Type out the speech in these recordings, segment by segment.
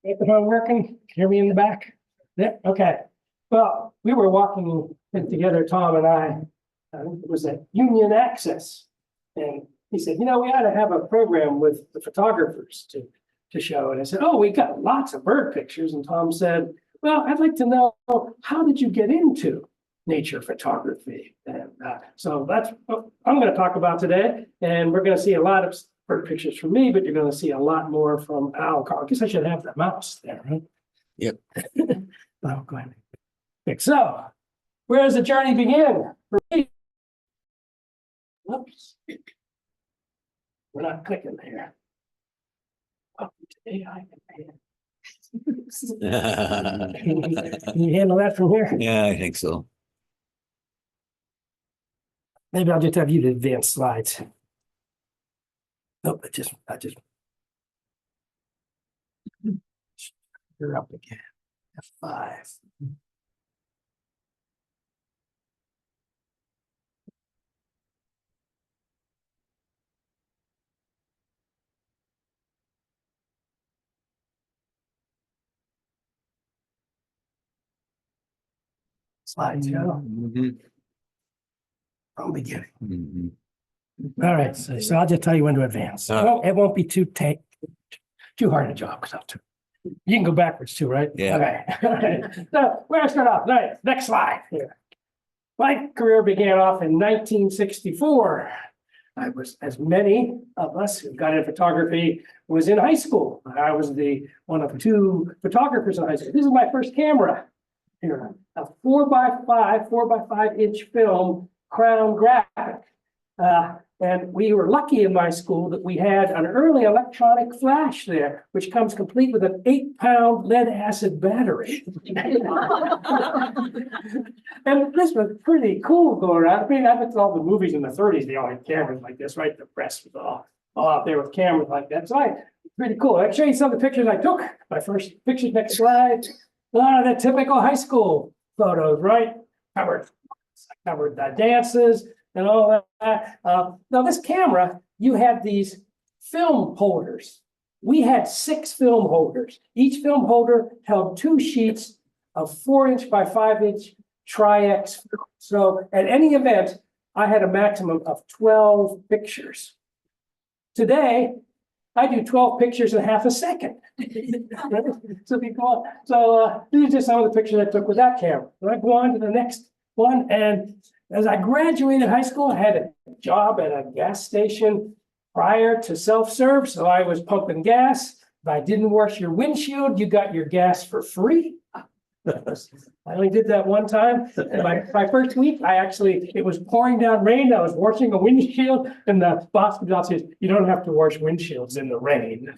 Microphone working? Hear me in the back? Yeah, okay. Well, we were walking together, Tom and I. It was at Union Access. And he said, we ought to have a program with the photographers to show. And I said, oh, we got lots of bird pictures. And Tom said, well, I'd like to know, how did you get into nature photography? And so that's what I'm going to talk about today. And we're going to see a lot of bird pictures from me, but you're going to see a lot more from Karl. I guess I should have the mouse there, right? Yep. Oh, go ahead. So, where does the journey begin for me? Oops. We're not clicking here. Oh, today I can you handle that from here? Yeah, I think so. Maybe I'll just have you to advance slides. Oh, I just. You're up again. F5. Slides, from beginning. All right, so I'll just tell you when to advance. It won't be too hard a job. You can go backwards too, right? Yeah. Okay. All right. So we're gonna start off. All right, next slide here. My career began off in 1964. I was, as many of us who got into photography, was in high school. I was one of two photographers in high school. This is my first camera. Here, a 4x5 inch film Crown graphic. And we were lucky in my school that we had an early electronic flash there, which comes complete with an 8-pound lead acid battery. And this was pretty cool going around. I mean, I went to all the movies in the 30s, they all had cameras like this, right? The press was all out there with cameras like that. So pretty cool. I'll show you some of the pictures I took. My first pictures, next slide. A lot of the typical high school photos, right? Covered the dances and all that. Now this camera, you had these film holders. We had 6 film holders. Each film holder held 2 sheets of 4-inch by 5-inch Tri-X. So at any event, I had a maximum of 12 pictures. Today, I do 12 pictures in half a second. So these are just some of the pictures I took with that camera. And I go on to the next one. And as I graduated high school, I had a job at a gas station prior to self-serve. So I was pumping gas. If I didn't wash your windshield, you got your gas for free. I only did that one time. And my first week, it was pouring down rain. I was washing a windshield, and the boss says, you don't have to wash windshields in the rain.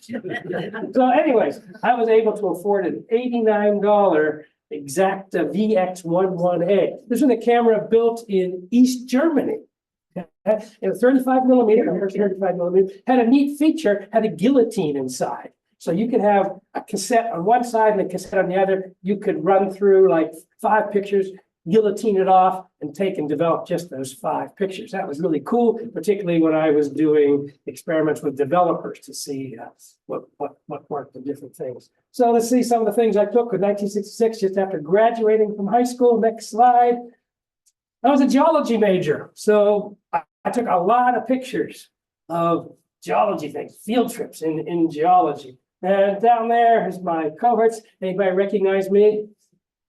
So anyways, I was able to afford an $89 Exacta VX11A. This was a camera built in East Germany. And a 35 millimeter, had a neat feature, had a guillotine inside. So you could have a cassette on one side and a cassette on the other. You could run through like 5 pictures, guillotine it off, and take and develop just those 5 pictures. That was really cool, particularly when I was doing experiments with developers to see what worked in different things. So let's see some of the things I took in 1966, just after graduating from high school. Next slide. I was a geology major, so I took a lot of pictures of geology things, field trips in geology. And down there is my cohorts. Anybody recognize me?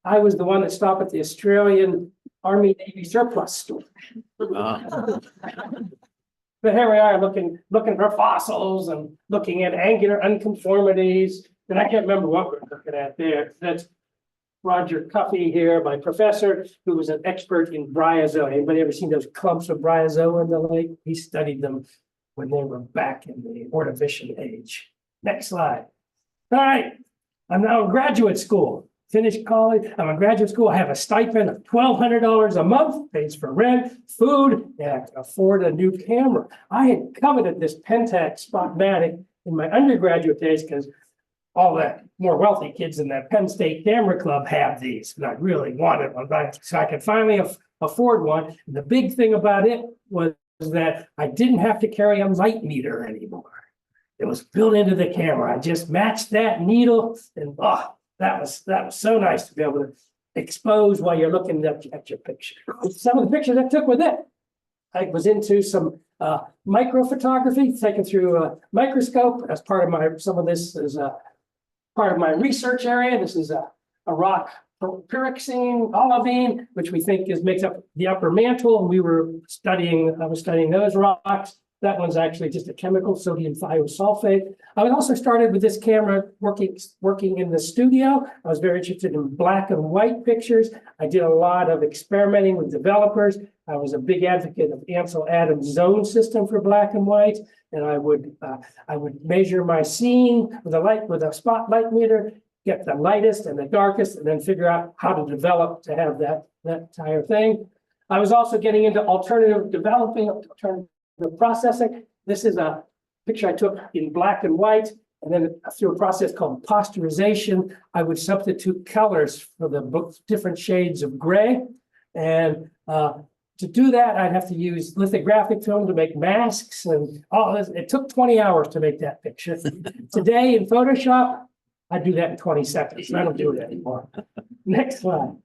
I was the one that stopped at the Australian Army Navy surplus store. But here we are looking for fossils and looking at angular unconformities. And I can't remember what we're looking at there. That's Roger Cuffey here, my professor, who was an expert in bryozoa. Anybody ever seen those clumps of bryozoa in the lake? He studied them when they were back in the Ordovician age. Next slide. All right, I'm now in graduate school. Finished college, I'm in graduate school. I have a stipend of $1,200 a month, pays for rent, food, and I can afford a new camera. I had coveted this Pentax Spotmatic in my undergraduate days because all the more wealthy kids in the Penn State Camera Club have these, and I really wanted one, right? So I could finally afford one. And the big thing about it was that I didn't have to carry a light meter anymore. it was built into the camera. I just matched that needle, and that was so nice to be able to expose while you're looking at your picture. Some of the pictures I took with it, I was into some micro photography taken through a microscope as part of my, some of this is part of my research area. This is a rock pyroxene, olivine, which we think makes up the upper mantle. We were studying, I was studying those rocks. That one's actually just a chemical, sodium thiosulfate. I was also started with this camera working in the studio. I was very interested in black and white pictures. I did a lot of experimenting with developers. I was a big advocate of Ansel Adams' zone system for black and white. And I would measure my scene with a spotlight meter, get the lightest and the darkest, and then figure out how to develop to have that entire thing. I was also getting into alternative processing. This is a picture I took in black and white, and then through a process called posterization, I would substitute colors for the different shades of gray. And to do that, I'd have to use lithographic film to make masks and all this. It took 20 hours to make that picture. Today in Photoshop, I do that in 20 seconds. I don't do it anymore. Next slide.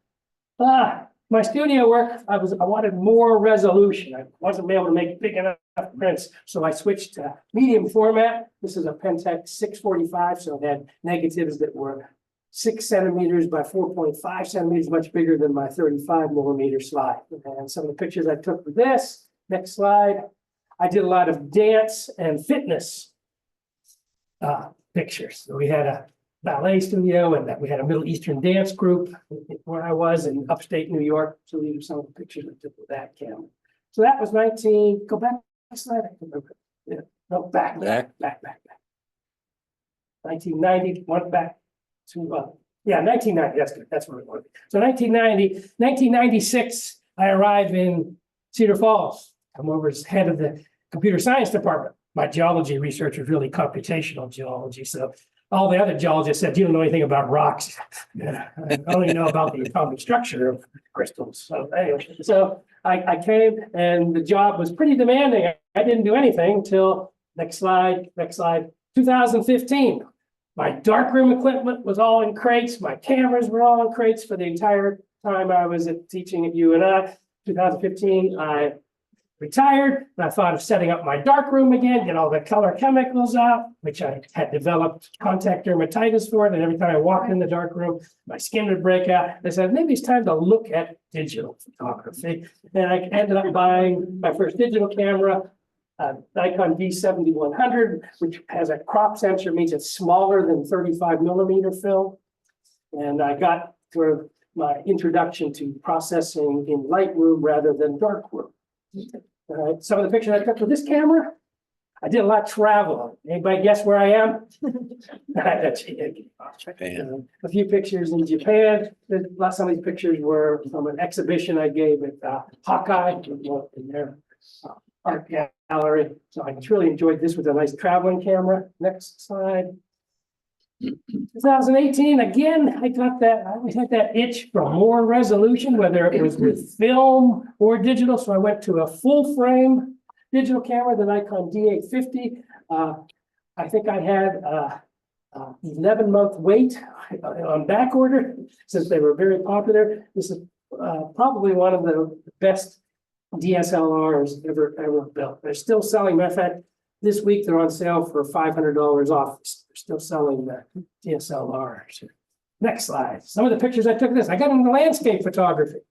My studio work, I wanted more resolution. I wasn't able to make big enough prints, so I switched to medium format. This is a Pentax 645, so it had negatives that were 6 centimeters by 4.5 centimeters, much bigger than my 35 millimeter slide. And some of the pictures I took with this. Next slide. I did a lot of dance and fitness pictures. So we had a ballet studio, and that we had a Middle Eastern dance group where I was in upstate New York. So these are some of the pictures I took with that camera. So that was 19. Go back slide. Yeah, no, back. 1990. Went back to 1990. That's good. That's what it was. So 1996, I arrive in Cedar Falls. I'm over as head of the computer science department. My geology research was really computational geology, so all the other geologists said, you don't know anything about rocks. I only know about the atomic structure of crystals. So anyway, so I came, and the job was pretty demanding. I didn't do anything until next slide, 2015. My darkroom equipment was all in crates. My cameras were all in crates for the entire time I was teaching at UNI. 2015, I retired, and I thought of setting up my darkroom again, get all the color chemicals out, which I had developed contact dermatitis for it. And every time I walked in the darkroom, my skin would break out. I said, maybe it's time to look at digital photography. And I ended up buying my first digital camera, Nikon D7100, which has a crop sensor, means it's smaller than 35 millimeter film. And I got through my introduction to processing in Lightroom rather than darkroom. All right, some of the pictures I took with this camera, I did a lot of travel. Anybody guess where I am? A few pictures in Japan. Some of these pictures were from an exhibition I gave at Hawkeye in their art gallery. So I really enjoyed this with a nice traveling camera. Next slide. 2018, again, I always had that itch for more resolution, whether it was with film or digital. So I went to a full frame digital camera, the Nikon D850. I think I had 11-month wait on back order since they were very popular. This is probably one of the best DSLRs ever built. They're still selling. Matter of fact, this week they're on sale for $500 off. They're still selling the DSLRs. Next slide. Some of the pictures I took of this. I got into landscape photography.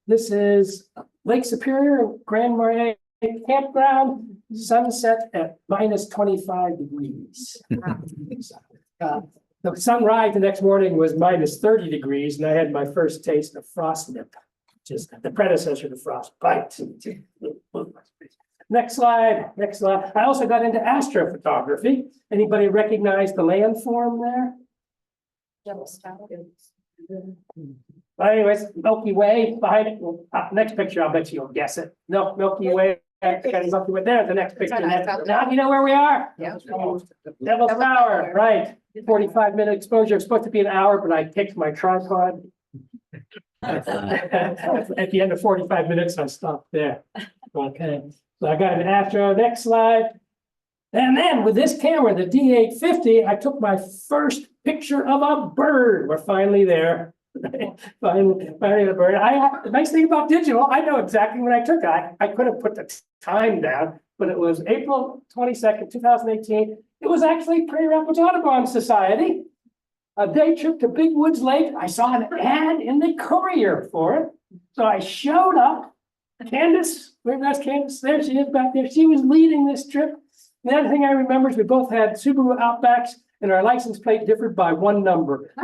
This is Lake Superior, Grand Marais campground, sunset at minus 25 degrees. The sunrise the next morning was minus 30 degrees, and I had my first taste of frost nip, which is the predecessor to frostbite. Next slide. I also got into astrophotography. Anybody recognize the landform there? But anyways, Milky Way behind it. Next picture, I'll bet you'll guess it. No, Milky Way. Milky Way. There's the next picture. Now you know where we are. Yeah. Devil's Tower, right? 45-minute exposure. It's supposed to be an hour, but I picked my tripod. At the end of 45 minutes, I stopped there. Okay. So I got an astro. Next slide. And then with this camera, the D850, I took my first picture of a bird. We're finally there. finally a bird. The nice thing about digital, I know exactly when I took it. I could have put the time down, but it was April 22nd, 2018. It was actually Prairie Rapids Audubon Society. A day trip to Big Woods Lake. I saw an ad in the Courier for it. So I showed up. Candace, that's Candace. There she is back there. She was leading this trip. The other thing I remember is we both had Subaru Outbacks and our license plate differed by one number.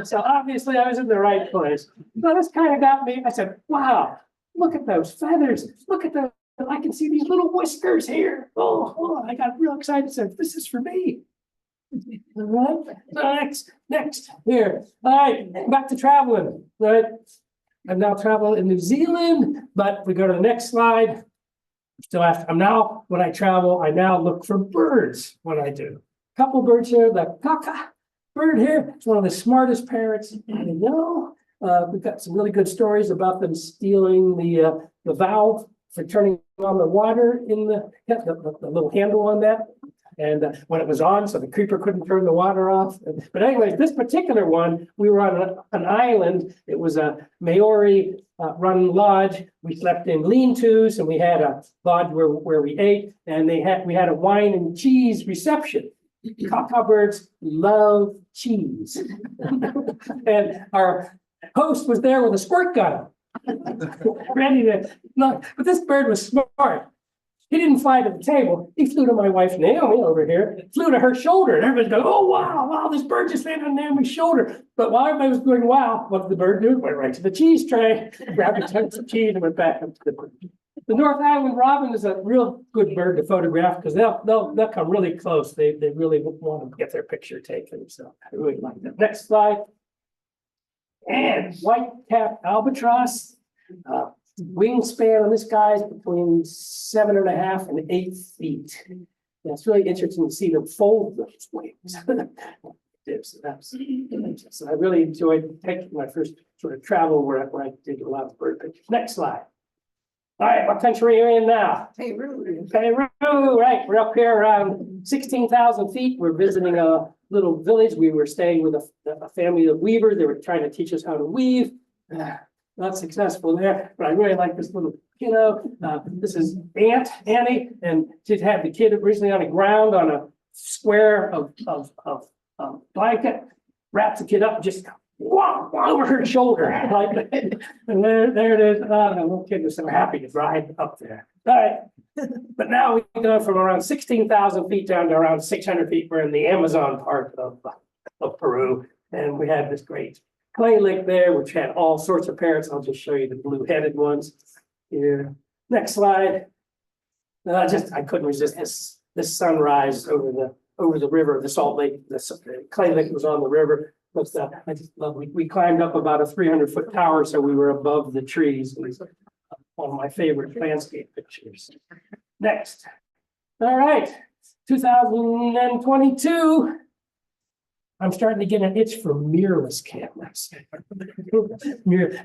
So obviously I was in the right place. So this kind of got me. I said, wow, look at those feathers. Look at those. I can see these little whiskers here. Oh, I got real excited. Said, this is for me. All right. So next here. All right, back to traveling. All right. I've now traveled in New Zealand, but if we go to the next slide. I'm now, when I travel, I now look for birds when I do. A couple birds here, the kaka bird here. It's one of the smartest parrots I know. We've got some really good stories about them stealing the valve for turning on the water in the little handle on that. And when it was on, so the creeper couldn't turn the water off. But anyways, this particular one, we were on an island. It was a Maori run lodge. We slept in lean-tos, and we had a lodge where we ate, and we had a wine and cheese reception. Kaka birds love cheese. And our host was there with a squirt gun. Ready to look. But this bird was smart. He didn't fly to the table. He flew to my wife, Naomi, over here, flew to her shoulder. And everybody's going, oh, wow, this bird just landed on Naomi's shoulder. But while everybody was going, wow, what did the bird do? Went right to the cheese tray, grabbed a ton of cheese and went back up to the bird. The North Island robin is a real good bird to photograph because they'll come really close. They really want to get their picture taken. So I really like that. Next slide. And white-capped albatross. Wingspan on this guy is between 7.5 and 8 feet. And it's really interesting to see them fold those wings. So I really enjoyed taking my first sort of travel where I did a lot of bird pictures. Next slide. All right, what country are we in now? Peru. Peru, right. We're up here around 16,000 feet. We're visiting a little village. We were staying with a family of weavers. They were trying to teach us how to weave. Not successful there, but I really like this little kiddo. This is Annie, and she had the kid originally on the ground on a square of blanket, wraps the kid up, just over her shoulder. And there it is. The little kid was so happy to ride up there. All right. But now we go from around 16,000 feet down to around 600 feet. We're in the Amazon part of Peru, and we had this great clay lake there, which had all sorts of parrots. I'll just show you the blue-headed ones here. Next slide. I couldn't resist this sunrise over the river, the Salt Lake. The clay lake was on the river. But I just love. We climbed up about a 300-foot tower, so we were above the trees. It was one of my favorite landscape pictures. Next. All right, 2022. I'm starting to get an itch for mirrorless cameras.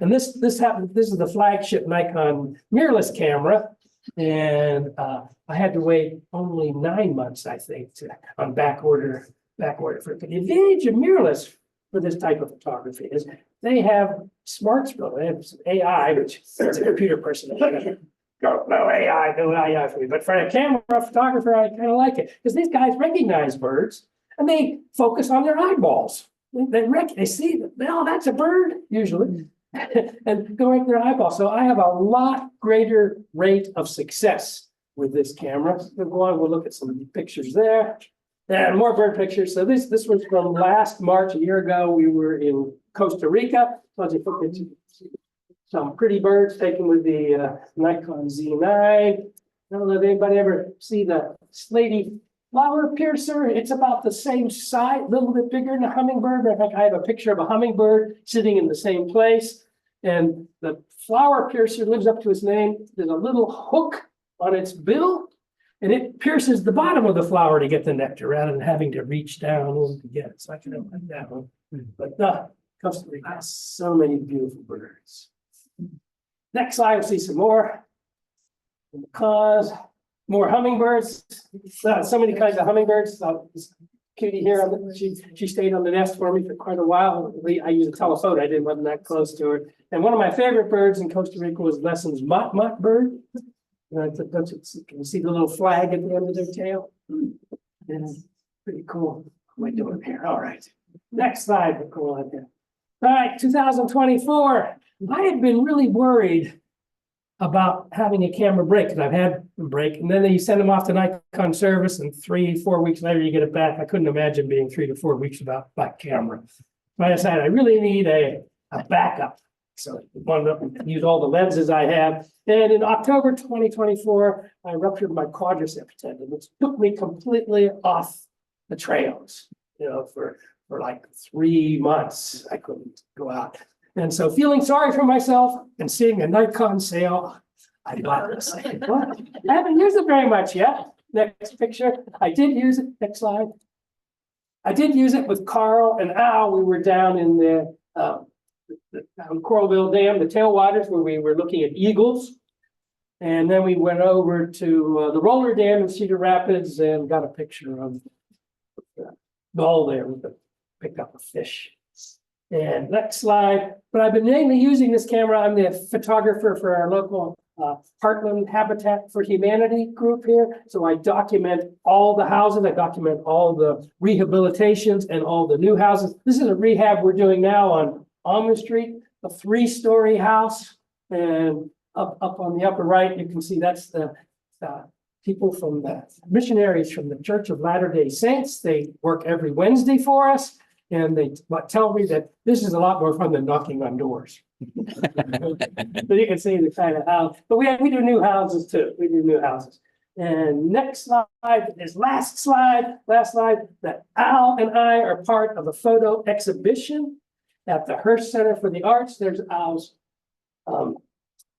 And this happened. This is the flagship Nikon mirrorless camera, and I had to wait only 9 months, I think, on back order for it. But the advantage of mirrorless for this type of photography is they have smarts built. They have some AI, which is a computer person. No AI for me. But for a camera photographer, I kind of like it because these guys recognize birds. And they focus on their eyeballs. They see that, well, that's a bird, usually, and go right to their eyeballs. So I have a lot greater rate of success with this camera. We'll look at some of the pictures there. And more bird pictures. So this was from last March, a year ago. We were in Costa Rica. So I'll just look at some pretty birds taken with the Nikon Z9. I don't know if anybody ever see the slaty flower piercer. It's about the same size, a little bit bigger than a hummingbird. In fact, I have a picture of a hummingbird sitting in the same place. And the flower piercer lives up to its name. There's a little hook on its bill, and it pierces the bottom of the flower to get the nectar rather than having to reach down to get it. So I can like that one. But Costa Rica has so many beautiful birds. Next slide, we'll see some more. Because more hummingbirds, so many kinds of hummingbirds. This cutie here, she stayed on the nest for me for quite a while. I use a telephoto, wasn't that close to her. And one of my favorite birds in Costa Rica was Lesson's mutt bird. You can see the little flag at the end of their tail. Yeah, pretty cool. What am I doing here? All right. Next slide, cool. All right, 2024. I had been really worried about having a camera break, because I've had them break, and then you send them off to Nikon service, and 3-4 weeks later you get it back. I couldn't imagine being 3 to 4 weeks without my camera. So I decided I really need a backup. So I wanted to use all the lenses I have. And in October 2024, I ruptured my quadricep tendon, which took me completely off the trails, for like 3 months. I couldn't go out. And so, feeling sorry for myself and seeing a Nikon sale, I bought this. I haven't used it very much yet. Next picture. I did use it. Next slide. I did use it with Karl and Al. We were down in the Coralville Dam, the tailwaters, where we were looking at eagles. And then we went over to the roller dam in Cedar Rapids and got a picture of the gull there. We picked up a fish. And next slide. But I've been mainly using this camera. I'm the photographer for our local Heartland Habitat for Humanity group here. So I document all the houses. I document all the rehabilitations and all the new houses. This is a rehab we're doing now on Almond Street, a 3-story house. And up on the upper right, you can see that's the people from the missionaries from the Church of Latter-day Saints. They work every Wednesday for us. And they tell me that this is a lot more fun than knocking on doors. So you can see the kind of house, but we do new houses too. We do new houses. And next slide is last slide, that Al and I are part of a photo exhibition at the Hearst Center for the Arts. There's Al's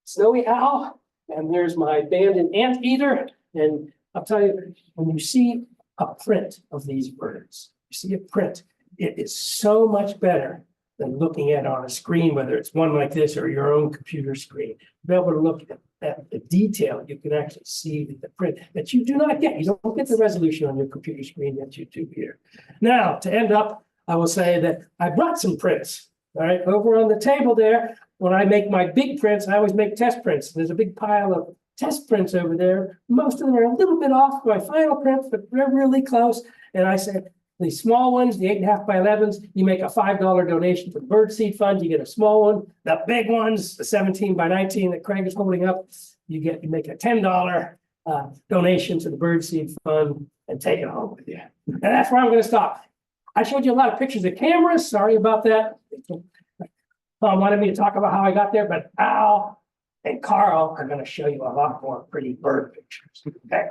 Snowy Owl, and there's my abandoned anteater. And I'll tell you, when you see a print of these birds, you see a print, it is so much better than looking at it on a screen, whether it's one like this or your own computer screen. Be able to look at the detail, you can actually see the print that you do not get. You don't get the resolution on your computer screen that you do here. Now, to end up, I will say that I brought some prints. All right, over on the table there, when I make my big prints, I always make test prints. There's a big pile of test prints over there. Most of them are a little bit off my final prints, but they're really close. And I said, the small ones, the 8.5 by 11s, you make a $5 donation to the Birdseed Fund. You get a small one. The big ones, the 17 by 19 that Craig is holding up, you make a $10 donation to the Birdseed Fund and take it home with you. And that's where I'm going to stop. I showed you a lot of pictures of cameras. Sorry about that. Tom wanted me to talk about how I got there, but Al and Karl are going to show you a lot more pretty bird pictures. Okay.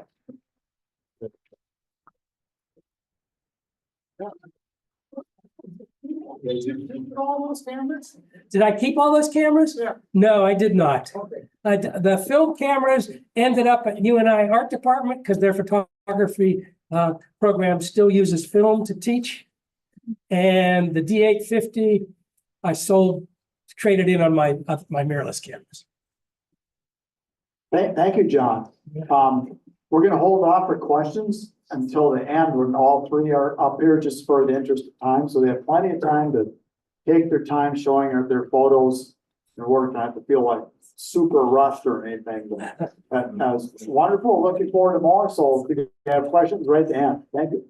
Did you keep all those cameras? Did I keep all those cameras? Yeah. No, I did not. Okay. The film cameras ended up at UNI Art Department because their photography program still uses film to teach. And the D850 I traded in on my mirrorless cameras. Thank you, John. We're going to hold off for questions until the end when all three are up here just for the interest of time. So they have plenty of time to take their time showing their photos. Their work, not to feel like super rushed or anything. But that was wonderful. Looking forward to more. So if you have questions, raise the hand. Thank you.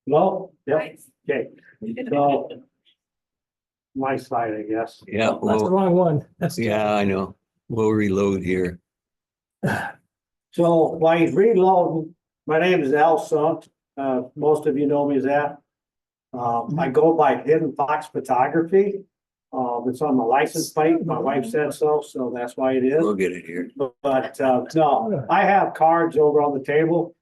Well, yep. Okay. So my slide, I guess. Yeah, That's the wrong one. yeah, I know. We'll reload here. So while he's reloading, my name is Al Sundt. Most of you know me as that. I go by Hidden Fox Photography. It's on the license plate. My wife said so, so that's why it is. We'll get it here. But no, I have cards over on the table.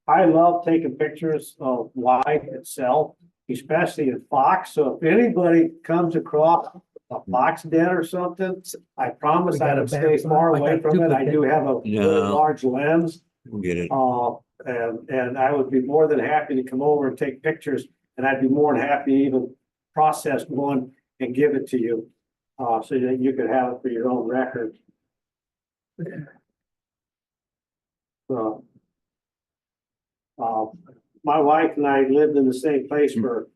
I love taking pictures of life itself, especially in fox. So if anybody comes across a fox den or something, I promise I will stay far away from it. I do have a really large lens. We'll get it. And I would be more than happy to come over and take pictures, and I'd be more than happy to even process one and give it to you. so that you could have it for your own record. So, my wife and I lived in the same place for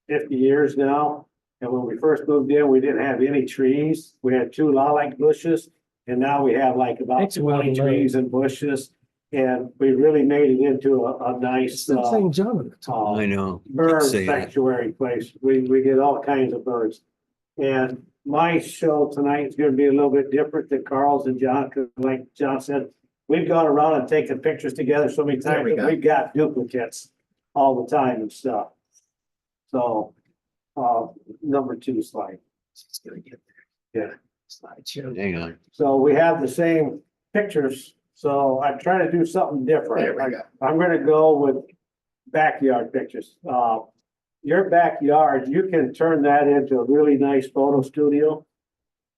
50 years now. And when we first moved in, we didn't have any trees. We had 2 lilac bushes. And now we have like about Takes a while to 20 learn. trees and bushes. And we really made it into a nice, St. John. I know. bird Say that. sanctuary place. We get all kinds of birds. And my show tonight is gonna be a little bit different than Carl's and John, because like John said, we've gone around and taken pictures together so many There times we that go. we've got duplicates all the time and stuff. So, number 2 slide. It's gonna get Yeah. there. Slideshow. Hang on. So we have the same pictures, so I'm trying to do something different. There we go. I'm gonna go with backyard pictures. Your backyard, you can turn that into a really nice photo studio.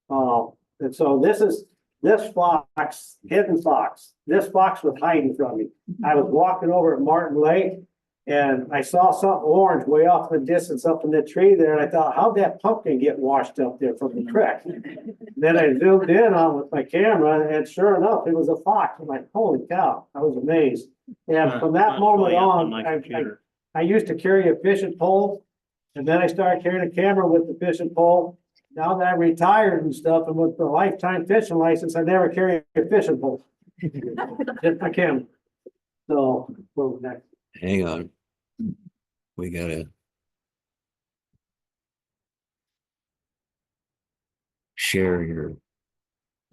And so this fox, hidden fox, this fox was hiding from me. I was walking over at Martin Lake and I saw something orange way off in the distance up in the tree there. And I thought, how'd that pumpkin get washed up there from the creek? Then I zoomed in on with my camera and sure enough, it was a fox. I'm like, holy cow, I was amazed. And from that moment on, I used to carry a fishing pole, and then I started carrying a camera with the fishing pole. Now that I retired and stuff, and with the lifetime fishing license, I never carry a fishing pole. Just my camera. So, well, next. Hang on. We gotta share your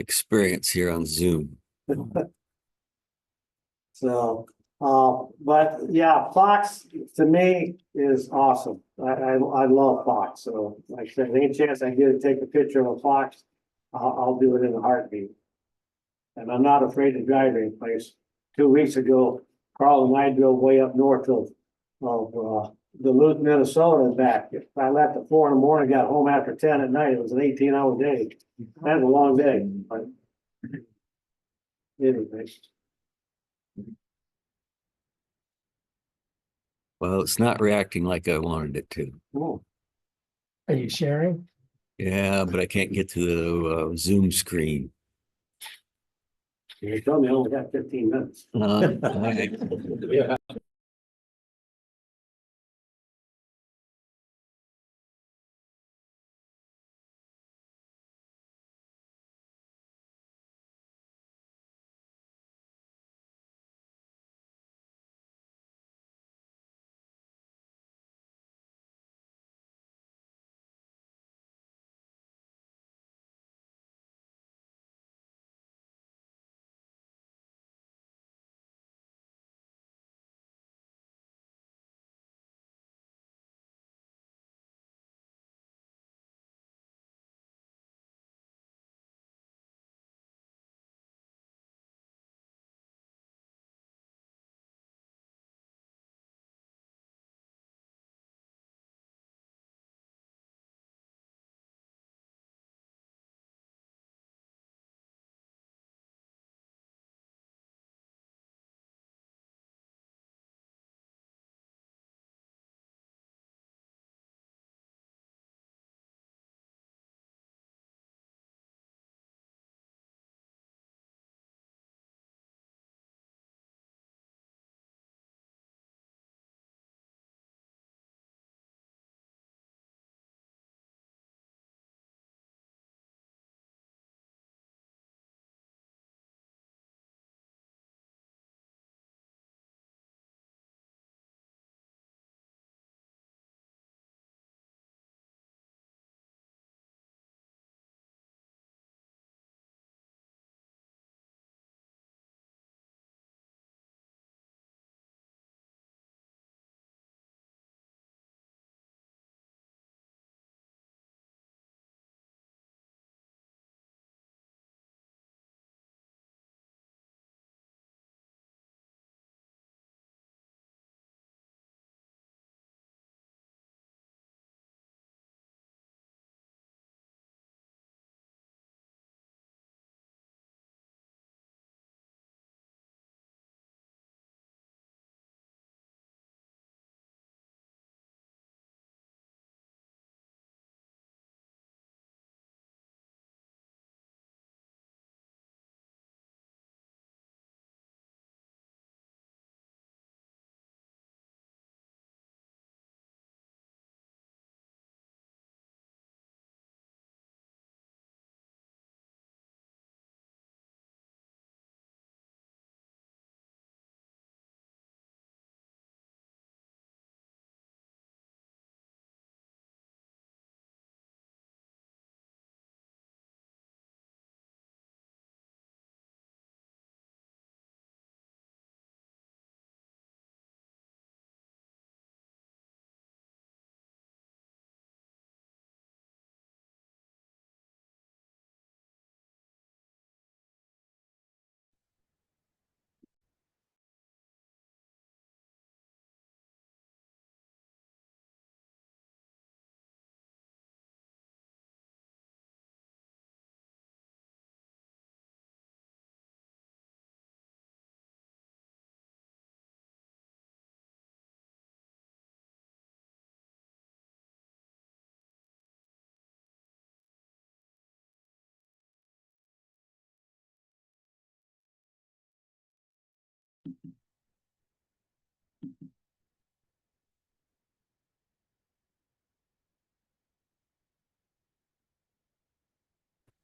experience here on Zoom. So, but yeah, Fox to me is awesome. I love Fox. So like I said, any chance I get to take a picture of a fox, I'll do it in a heartbeat. And I'm not afraid to drive any place. 2 weeks ago, Karl and I drove way up north of Duluth, Minnesota and back. I left at 4 in the morning, got home after 10 at night. It was an 18-hour day. That was a long day, but anyway. Well, it's not reacting like I wanted it to. Oh. Are you sharing? Yeah, but I can't get to the Zoom screen. You told me I only got 15 minutes. All right. Yeah.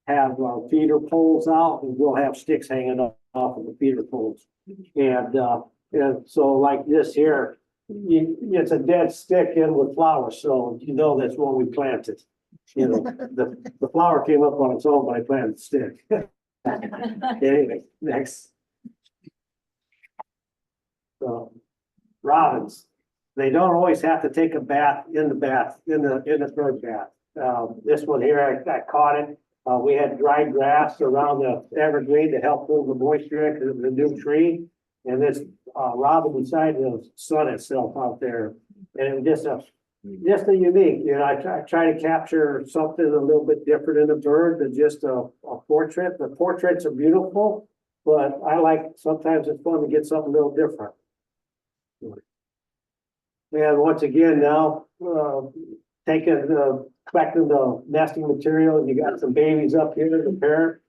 have feeder poles out, and we'll have sticks hanging off of the feeder poles. And so like this here, it's a dead stick in with flowers, so you know that's one we planted. You know, the flower came up on its own, but I planted the stick. Anyway, next. So, robins, they don't always have to take a bath, in the bird bath. This one here, I caught it. We had dried grass around the evergreen to help hold the moisture because it was a new tree. And this robin decided to sun itself out there. And it was just a unique, you know, I try to capture something a little bit different in a bird than just a portrait. The portraits are beautiful, but I like, sometimes it's fun to get something a little different. And once again, now, collecting the nesting material, you got some babies up here, the parent.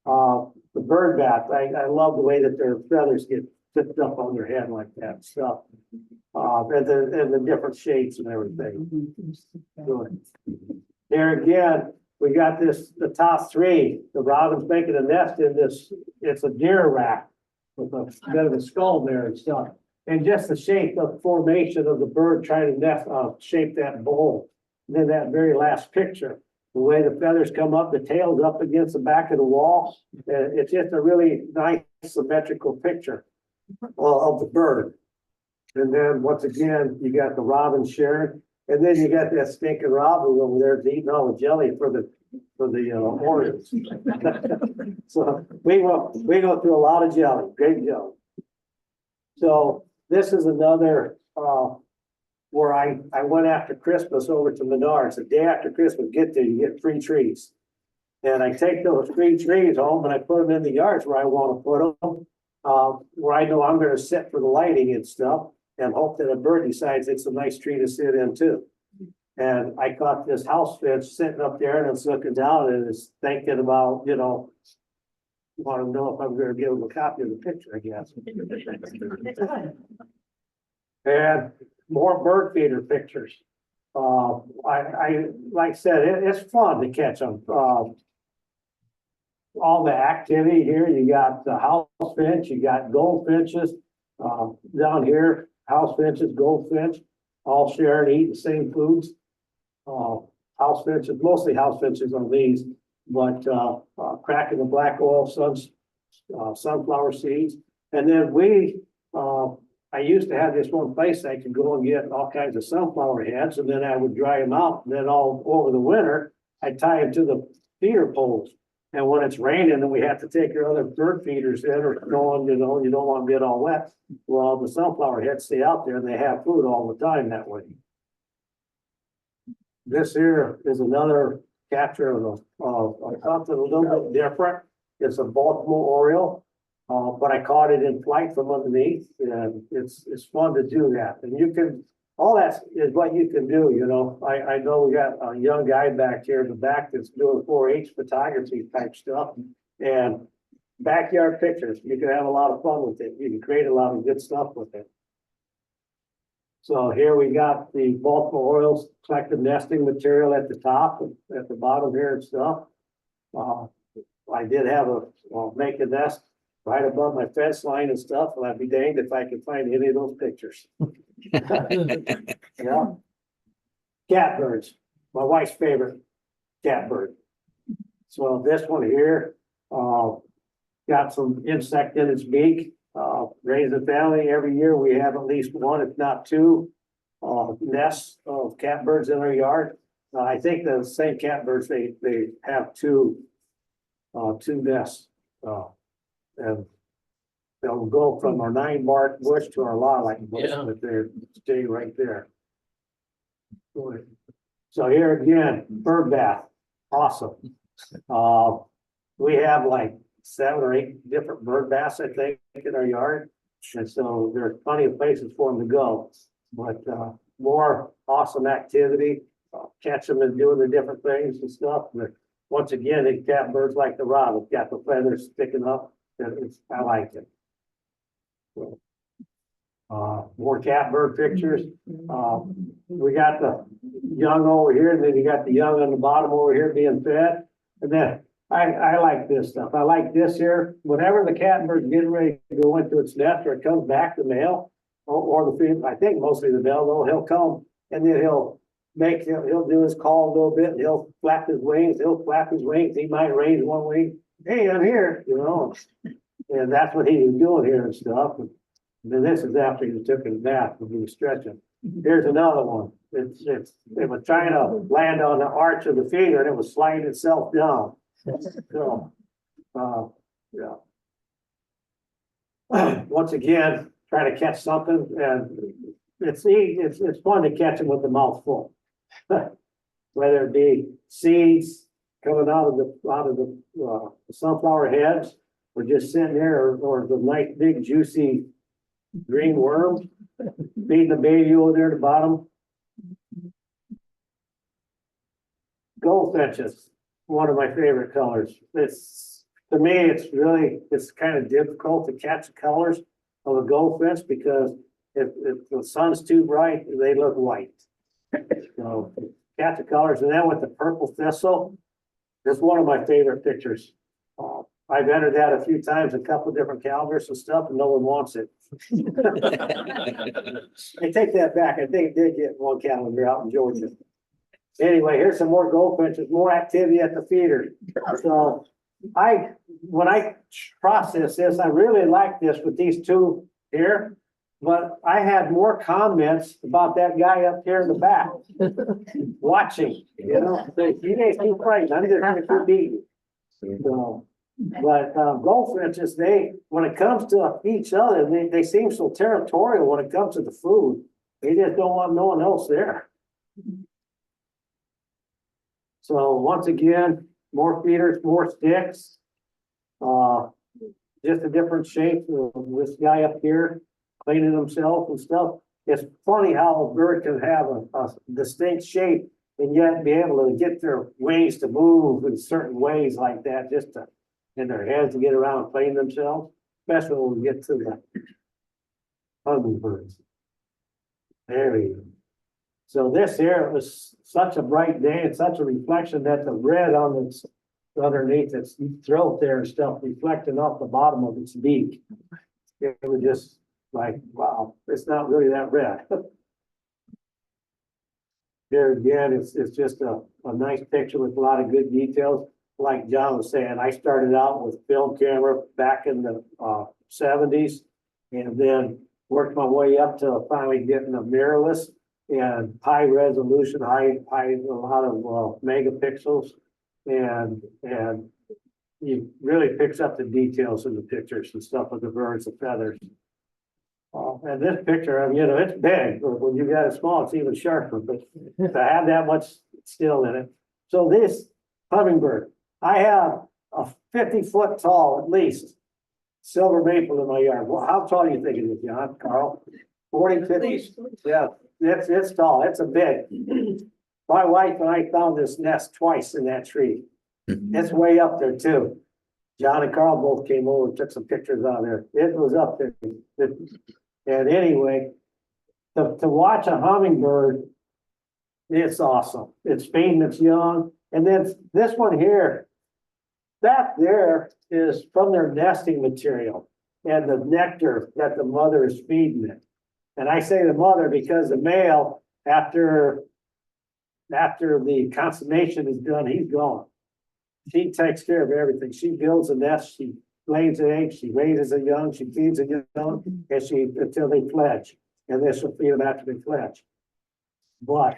The bird bath, I love the way that their feathers get tipped up on their head like that stuff. And the different shapes and everything. Good. There again, we got the top three, the robin's making a nest in this, it's a deer rack with a bit of a skull there and stuff. And just the shape of formation of the bird trying to nest, shape that bowl. And then that very last picture, the way the feathers come up, the tail's up against the back of the wall. It's just a really nice symmetrical picture of the bird. And then once again, you got the robin sharing, and then you got that stinking robin over there eating all the jelly for the Oreos. So we go through a lot of jelly, great jelly. So this is another where I went after Christmas over to Menards. The day after Christmas, get there, you get 3 trees. And I take those 3 trees home and I put them in the yards where I want to put them, where I know I'm going to sit for the lighting and stuff, and hope that a bird decides it's a nice tree to sit in too. And I caught this house finch sitting up there, and it's looking down and it's thinking about, you know, want to know if I'm going to give them a copy of the picture, I guess. And more bird feeder pictures. I like I said, it's fun to catch them. All the activity here, you got the house finch, you got goldfinches. Down here, house finches, goldfinch, all share and eat the same foods. House finches, mostly house finches on these, but cracking the black oil sunflower seeds. And then I used to have this one place I could go and get all kinds of sunflower heads, and then I would dry them out. And then all over the winter, I'd tie them to the feeder poles. And when it's raining and we have to take your other bird feeders in or snowing, you know, you don't want to get all wet. Well, the sunflower heads stay out there and they have food all the time that way. This here is another capture of something a little bit different. It's a Baltimore Oriole. But I caught it in flight from underneath, and it's fun to do that. And you can, all that is what you can do, you know. I know we got a young guy back here in the back that's doing 4-H photography type stuff, and backyard pictures. You can have a lot of fun with it. You can create a lot of good stuff with it. So here we got the Baltimore Orioles collective nesting material at the top, at the bottom here and stuff. I did have make a nest right above my fence line and stuff, and I'd be danged if I could find any of those pictures. Yeah. Catbirds, my wife's favorite catbird. So this one here, got some insect in its beak. Raise a family every year. We have at least 1, if not 2, nests of catbirds in our yard. I think the same catbirds, they have 2 nests. And they'll go from our 9-bark bush to our lilac bush, but they stay right there. So here again, bird bath, awesome. We have like 7 or 8 different bird baths, I think, in our yard, and so there's plenty of places for them to go. But more awesome activity, catch them and doing the different things and stuff. But once again, the catbirds like the robin, got the feathers sticking up. I like it. So, more catbird pictures. We got the young over here, and then you got the young on the bottom over here being fed. And then I like this stuff. I like this here. Whenever the catbird's getting ready to go into its nest or it comes back, the male or the female, I think mostly the male, though, he'll come and then he'll do his call a little bit and he'll flap his wings. He might raise one wing. Hey, I'm here, you know. And that's what he was doing here and stuff. And then this is after he took his bath when he was stretching. Here's another one. It was trying to land on the arch of the feeder and it was sliding itself down. So, yeah. Once again, trying to catch something and it's fun to catch them with the mouth full. Whether it be seeds coming out of the sunflower heads or just sitting there or the nice big juicy green worms feeding the baby over there at the bottom. Goldfinches, one of my favorite colors. To me, it's kind of difficult to catch the colors of a goldfinch because if the sun's too bright, they look white. So catch the colors, and then with the purple thistle, it's one of my favorite pictures. I've entered that a few times, a couple of different calendars and stuff, and no one wants it. I take that back. I think it did get one calendar out in Georgia. Anyway, here's some more goldfinches, more activity at the feeder. So when I process this, I really like this with these two here, but I had more comments about that guy up here in the back watching, you know, he ain't too frightened. I'm just too beat. So, but goldfinches, when it comes to each other, they seem so territorial when it comes to the food. They just don't want no one else there. So once again, more feeders, more sticks. Just a different shape of this guy up here cleaning himself and stuff. It's funny how a bird can have a distinct shape and yet be able to get their wings to move in certain ways like that, just to, in their heads to get around and clean themselves, especially when we get to the hummingbirds. There we go. So this here, it was such a bright day and such a reflection that the red on its underneath its throat there and stuff reflecting off the bottom of its beak. It was just like, wow, it's not really that red. Here again, it's just a nice picture with a lot of good details. Like John was saying, I started out with film camera back in the 70s and then worked my way up to finally getting a mirrorless and high resolution, a lot of megapixels, and he really picks up the details in the pictures and stuff with the birds, the feathers. And this picture, you know, it's big, but when you got it small, it's even sharper, but to have that much still in it. So this hummingbird, I have a 50-foot tall, at least, silver maple in my yard. Well, how tall do you think it is, John, Carl? 40, 50? Yeah. It's tall. It's a big. My wife and I found this nest twice in that tree. It's way up there too. John and Karl both came over and took some pictures out there. It was up there. And anyway, to watch a hummingbird, it's awesome. It's feeding its young. And then this one here, that there is from their nesting material and the nectar that the mother is feeding it. And I say the mother because the male, after the consummation is done, he's gone. She takes care of everything. She builds a nest, she lays an egg, she raises a young, she feeds a young, and until they fledge. And this will feed them after they fledge. But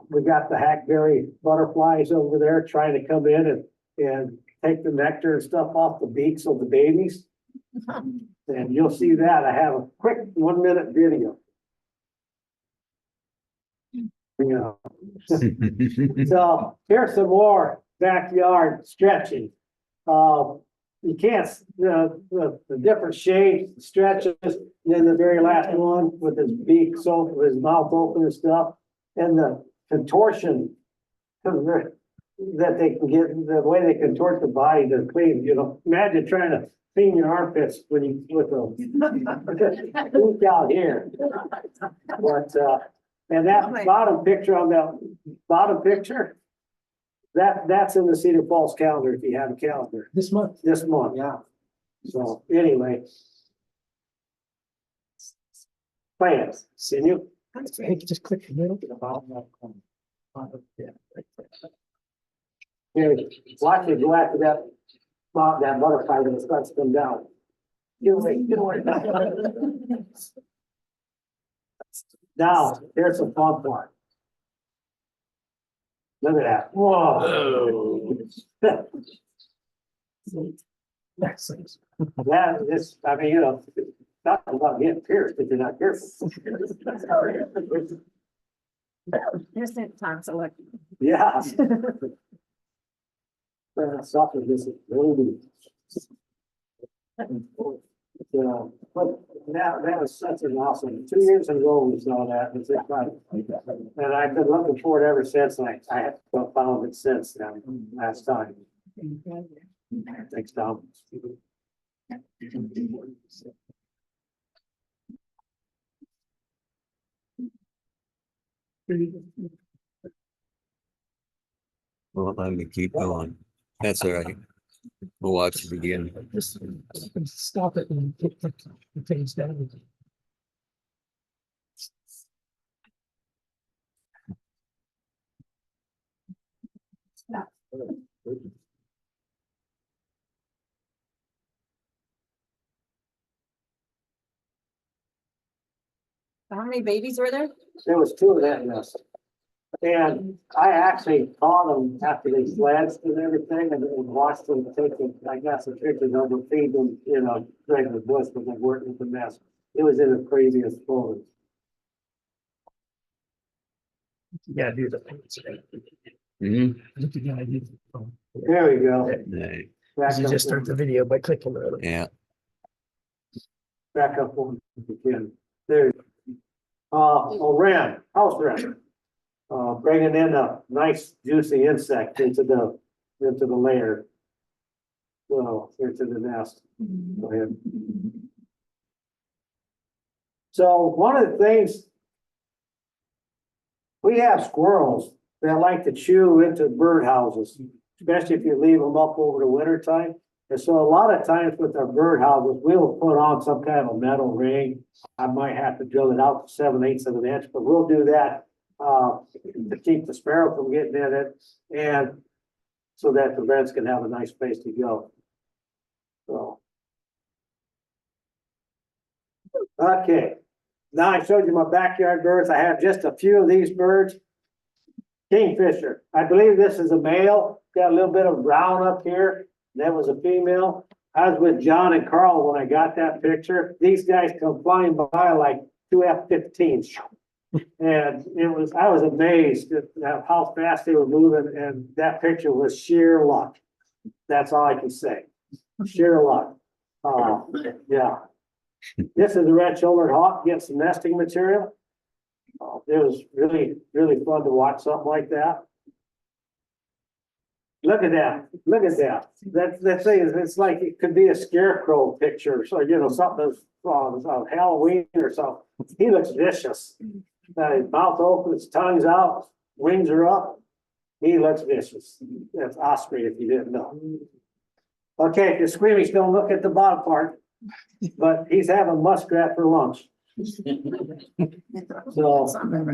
we got the hackberry butterflies over there trying to come in and take the nectar and stuff off the beaks of the babies. And you'll see that. I have a quick 1-minute video. You know. So here's some more backyard stretching. You can't, the different shapes, stretches, and then the very last one with his beak, so with his mouth open and stuff, and the contortion that they can get, the way they contort the body to clean, you know, imagine trying to clean your armpits when you with a look out here. But and that bottom picture on that bottom picture, That's in the Cedar Falls calendar, if you have a calendar, This month. this month, yeah. So anyway. Plans, can you? That's great. Just click the middle. Here, watch it go after that, that butterfly when it starts to come down. Get away, get away. Now, here's some fun part. Look at that. Whoa. That is, I mean, you know, not about getting pierced if you're not careful. Here's the time select. Yeah. Soccer, this is really. You know, but that was such an awesome, 2 years ago we saw that, it's exciting. And I've been looking for it ever since, and I have found it since then, last time. Thanks, Tom. Well, let me keep going. That's all right. We'll watch it again. Just stop it and hit the page down. How many babies were there? There was 2 of that nest. And I actually caught them after they fledged and everything and watched them take them. I got some pictures of them feed them, you know, regular bush, but they weren't with the nest. It was in the craziest photos. Yeah, do the. Mhm. There we go. Right. Back You up just start one- the video by clicking on it. Yeah. Back up one again. There. Wren, house wren. Bringing in a nice juicy insect into the layer. So, into the nest. Go ahead. So one of the things. We have squirrels that like to chew into bird houses, especially if you leave them up over the winter time. And so a lot of times with our bird houses, we'll put on some kind of a metal ring. I might have to drill it out to 7/8 of an inch, but we'll do that to keep the sparrow from getting in it and so that the wrens can have a nice place to go. So. Okay, now I showed you my backyard birds. I have just a few of these birds. Kingfisher, I believe this is a male, got a little bit of brown up here. That was a female. I was with John and Karl when I got that picture. These guys come flying by like 2 F-15s. And I was amazed at how fast they were moving, and that picture was sheer luck. That's all I can say. Sheer luck. Yeah. This is a red-shouldered hawk, get some nesting material. It was really, really fun to watch something like that. Look at that, look at that. That thing is, it's like, it could be a scarecrow picture, so, you know, something that's on Halloween or something. He looks vicious. His mouth open, his tongue's out, wings are up. He looks vicious. That's osprey if you didn't know. Okay, if you're squeamish, don't look at the bottom part. But he's having muskrat for lunch. So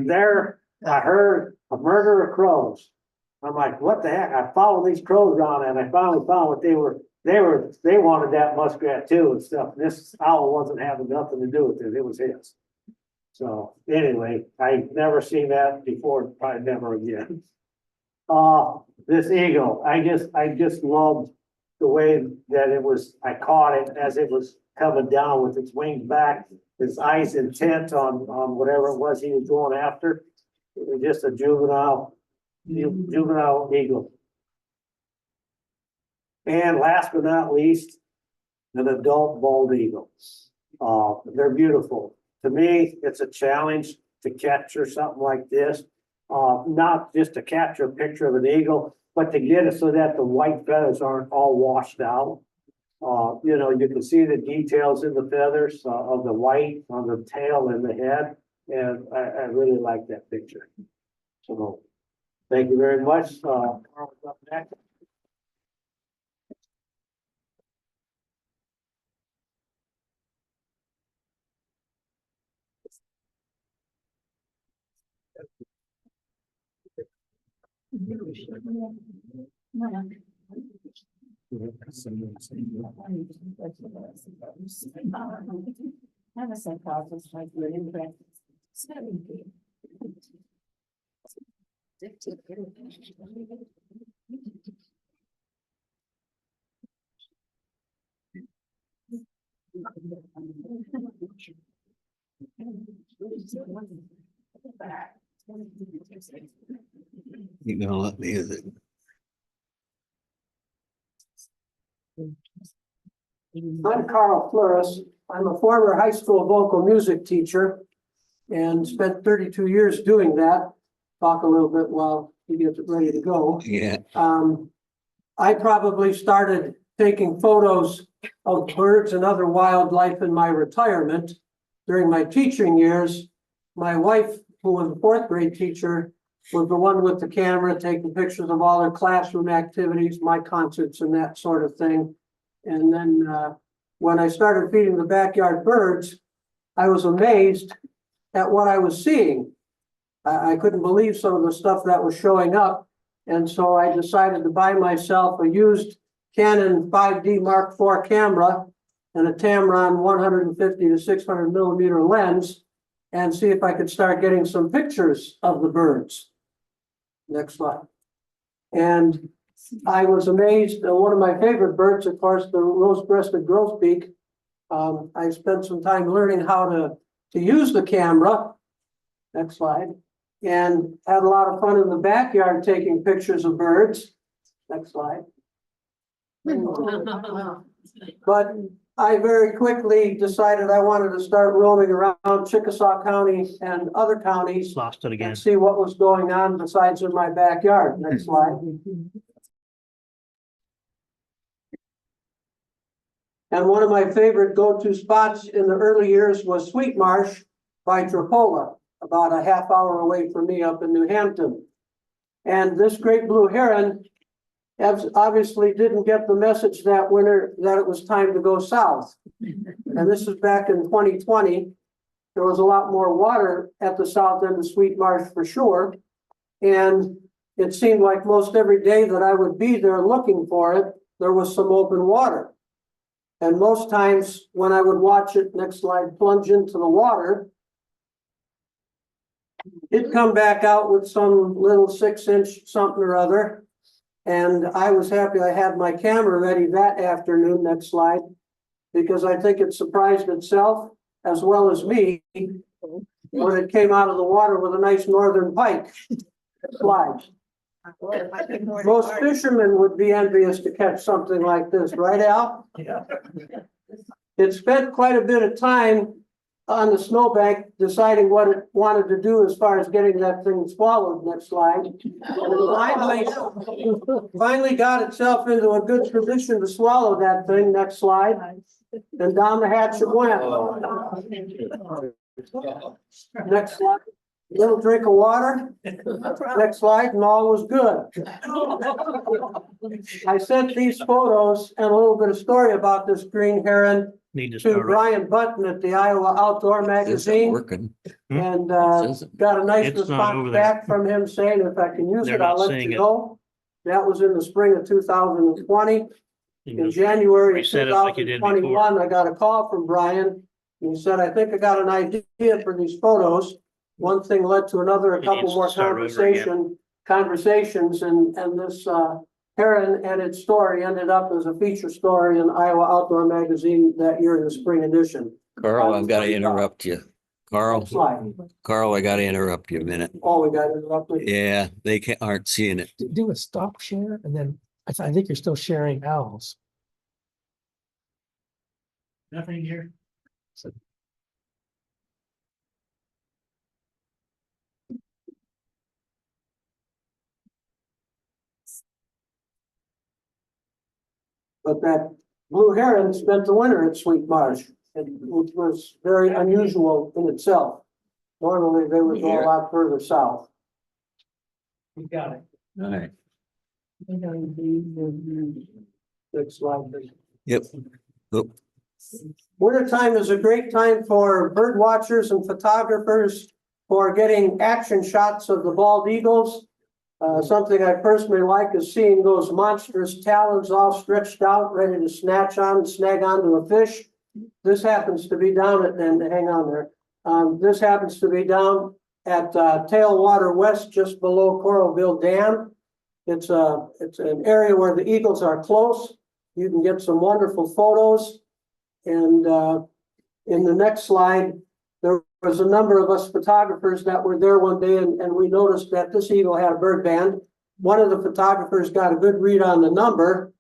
there, I heard a murder of crows. I'm like, what the heck? I followed these crows around and I finally found what they wanted that muskrat too and stuff. This owl wasn't having nothing to do with it. It was his. So anyway, I've never seen that before, probably never again. This eagle, I just loved the way that it was, I caught it as it was coming down with its wings back, his eyes intent on whatever it was he was going after. It was just a juvenile eagle. And last but not least, an adult bald eagle. They're beautiful. To me, it's a challenge to capture something like this. Not just to capture a picture of an eagle, but to get it so that the white feathers aren't all washed out. You know, you can see the details in the feathers of the white on the tail and the head. And I really like that picture. So Thank you very much. Karl is up next. You gonna let me use it? I'm Karl Fliris. I'm a former high school vocal music teacher and spent 32 years doing that. Talk a little bit while he gets ready to go. Yeah, I probably started taking photos of birds and other wildlife in my retirement. During my teaching years, my wife, who was a fourth grade teacher, was the one with the camera taking pictures of all her classroom activities, my concerts and that sort of thing. And then when I started feeding the backyard birds, I was amazed at what I was seeing. I couldn't believe some of the stuff that was showing up. And so I decided to buy myself a used Canon 5D Mark IV camera and a Tamron 150 to 600 millimeter lens and see if I could start getting some pictures of the birds. Next slide. And I was amazed. One of my favorite birds, of course, the rose-breasted grosbeak. I spent some time learning how to use the camera. Next slide. And had a lot of fun in the backyard taking pictures of birds. Next slide. But I very quickly decided I wanted to start roaming around Chickasaw County and other counties Lost it again. and see what was going on besides in my backyard. Next slide. And one of my favorite go-to spots in the early years was Sweet Marsh by Trapola, about a half hour away from me up in New Hampton. And this great blue heron obviously didn't get the message that winter that it was time to go south. And this is back in 2020. There was a lot more water at the south end of Sweet Marsh for sure. And it seemed like most every day that I would be there looking for it, there was some open water. And most times when I would watch it, next slide, plunge into the water, it'd come back out with some little 6-inch something or other. And I was happy I had my camera ready that afternoon, next slide, because I think it surprised itself as well as me when it came out of the water with a nice northern pike. Slide. Most fishermen would be envious to catch something like this, right, Al? Yeah. It spent quite a bit of time on the snowbank deciding what it wanted to do as far as getting that thing swallowed. Next slide. And it finally got itself into a good position to swallow that thing. Next slide. And down the hatch it went. Next slide. Little drink of water. Next slide, and all was good. I sent these photos and a little bit of story about this green heron Need to to start. Brian Button at the Iowa Outdoor this is Magazine, working. and Says it. got a nice It's not over response there. back from him saying if I can use They're it, I'll not let seeing you it. know. That was in the spring of 2020. You In know, January of reset it like you did before. 2021, I got a call from Brian. He said, I think I got an idea for these photos. One thing led to another, a It couple needs to more start over again. conversations, and this heron and its story ended up as a feature story in Iowa Outdoor Magazine that year in the spring edition. Carl, I've got to interrupt you. Carl, Slide. Carl, I got to interrupt you a minute. Oh, we got interrupted. Yeah, they aren't seeing it. Do a stop share and then I think you're still sharing owls. Nothing here. But that blue heron spent the winter at Sweet Marsh, which was very unusual in itself. Normally, they would go a lot further south. You got it. All right. Next slide, please. Yep. Oop. Winter time is a great time for bird watchers and photographers for getting action shots of the bald eagles. Something I personally like is seeing those monstrous talons all stretched out, ready to snatch on and snag onto a fish. This happens to be down at, and hang on there. This happens to be down at Tailwater West, just below Coralville Dam. It's an area where the eagles are close. You can get some wonderful photos. And in the next slide, there was a number of us photographers that were there one day, and we noticed that this eagle had a bird band. One of the photographers got a good read on the number,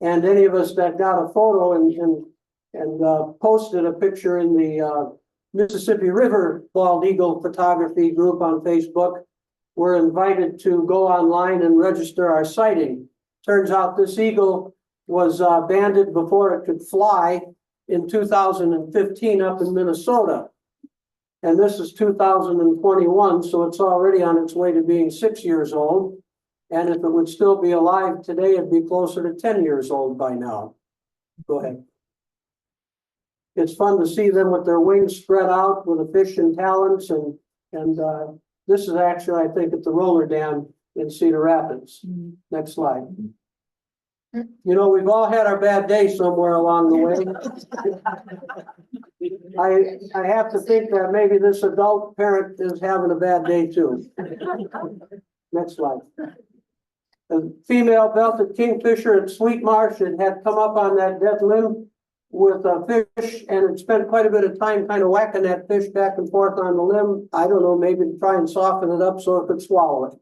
and any of us that got a photo and posted a picture in the Mississippi River Bald Eagle Photography group on Facebook were invited to go online and register our sighting. Turns out this eagle was banded before it could fly in 2015 up in Minnesota. And this is 2021, so it's already on its way to being 6 years old. And if it would still be alive today, it'd be closer to 10 years old by now. Go ahead. It's fun to see them with their wings spread out with a fish and talons. And this is actually, I think, at the roller dam in Cedar Rapids. Next slide. You know, we've all had our bad day somewhere along the way. I have to think that maybe this adult parent is having a bad day too. Next slide. A female belted kingfisher at Sweet Marsh had come up on that dead limb with a fish and had spent quite a bit of time kind of whacking that fish back and forth on the limb. I don't know, maybe to try and soften it up so it could swallow it.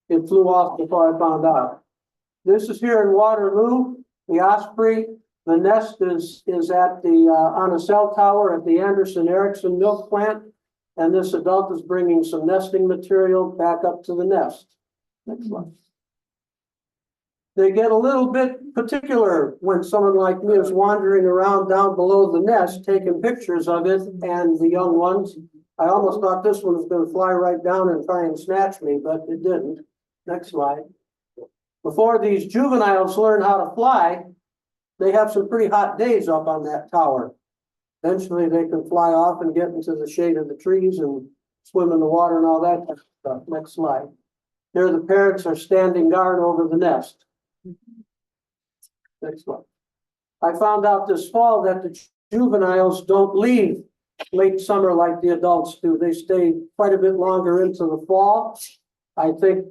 It flew off before I found out. This is here in Waterloo, the osprey. The nest is at the on a cell tower at the Anderson Erickson milk plant, and this adult is bringing some nesting material back up to the nest. Next one. They get a little bit particular when someone like me is wandering around down below the nest, taking pictures of it and the young ones. I almost thought this one was going to fly right down and try and snatch me, but it didn't. Next slide. Before these juveniles learn how to fly, they have some pretty hot days up on that tower. Eventually they can fly off and get into the shade of the trees and swim in the water and all that kind of stuff. Next slide. Here the parents are standing guard over the nest. Next one. I found out this fall that the juveniles don't leave late summer like the adults do. They stay quite a bit longer into the fall. I think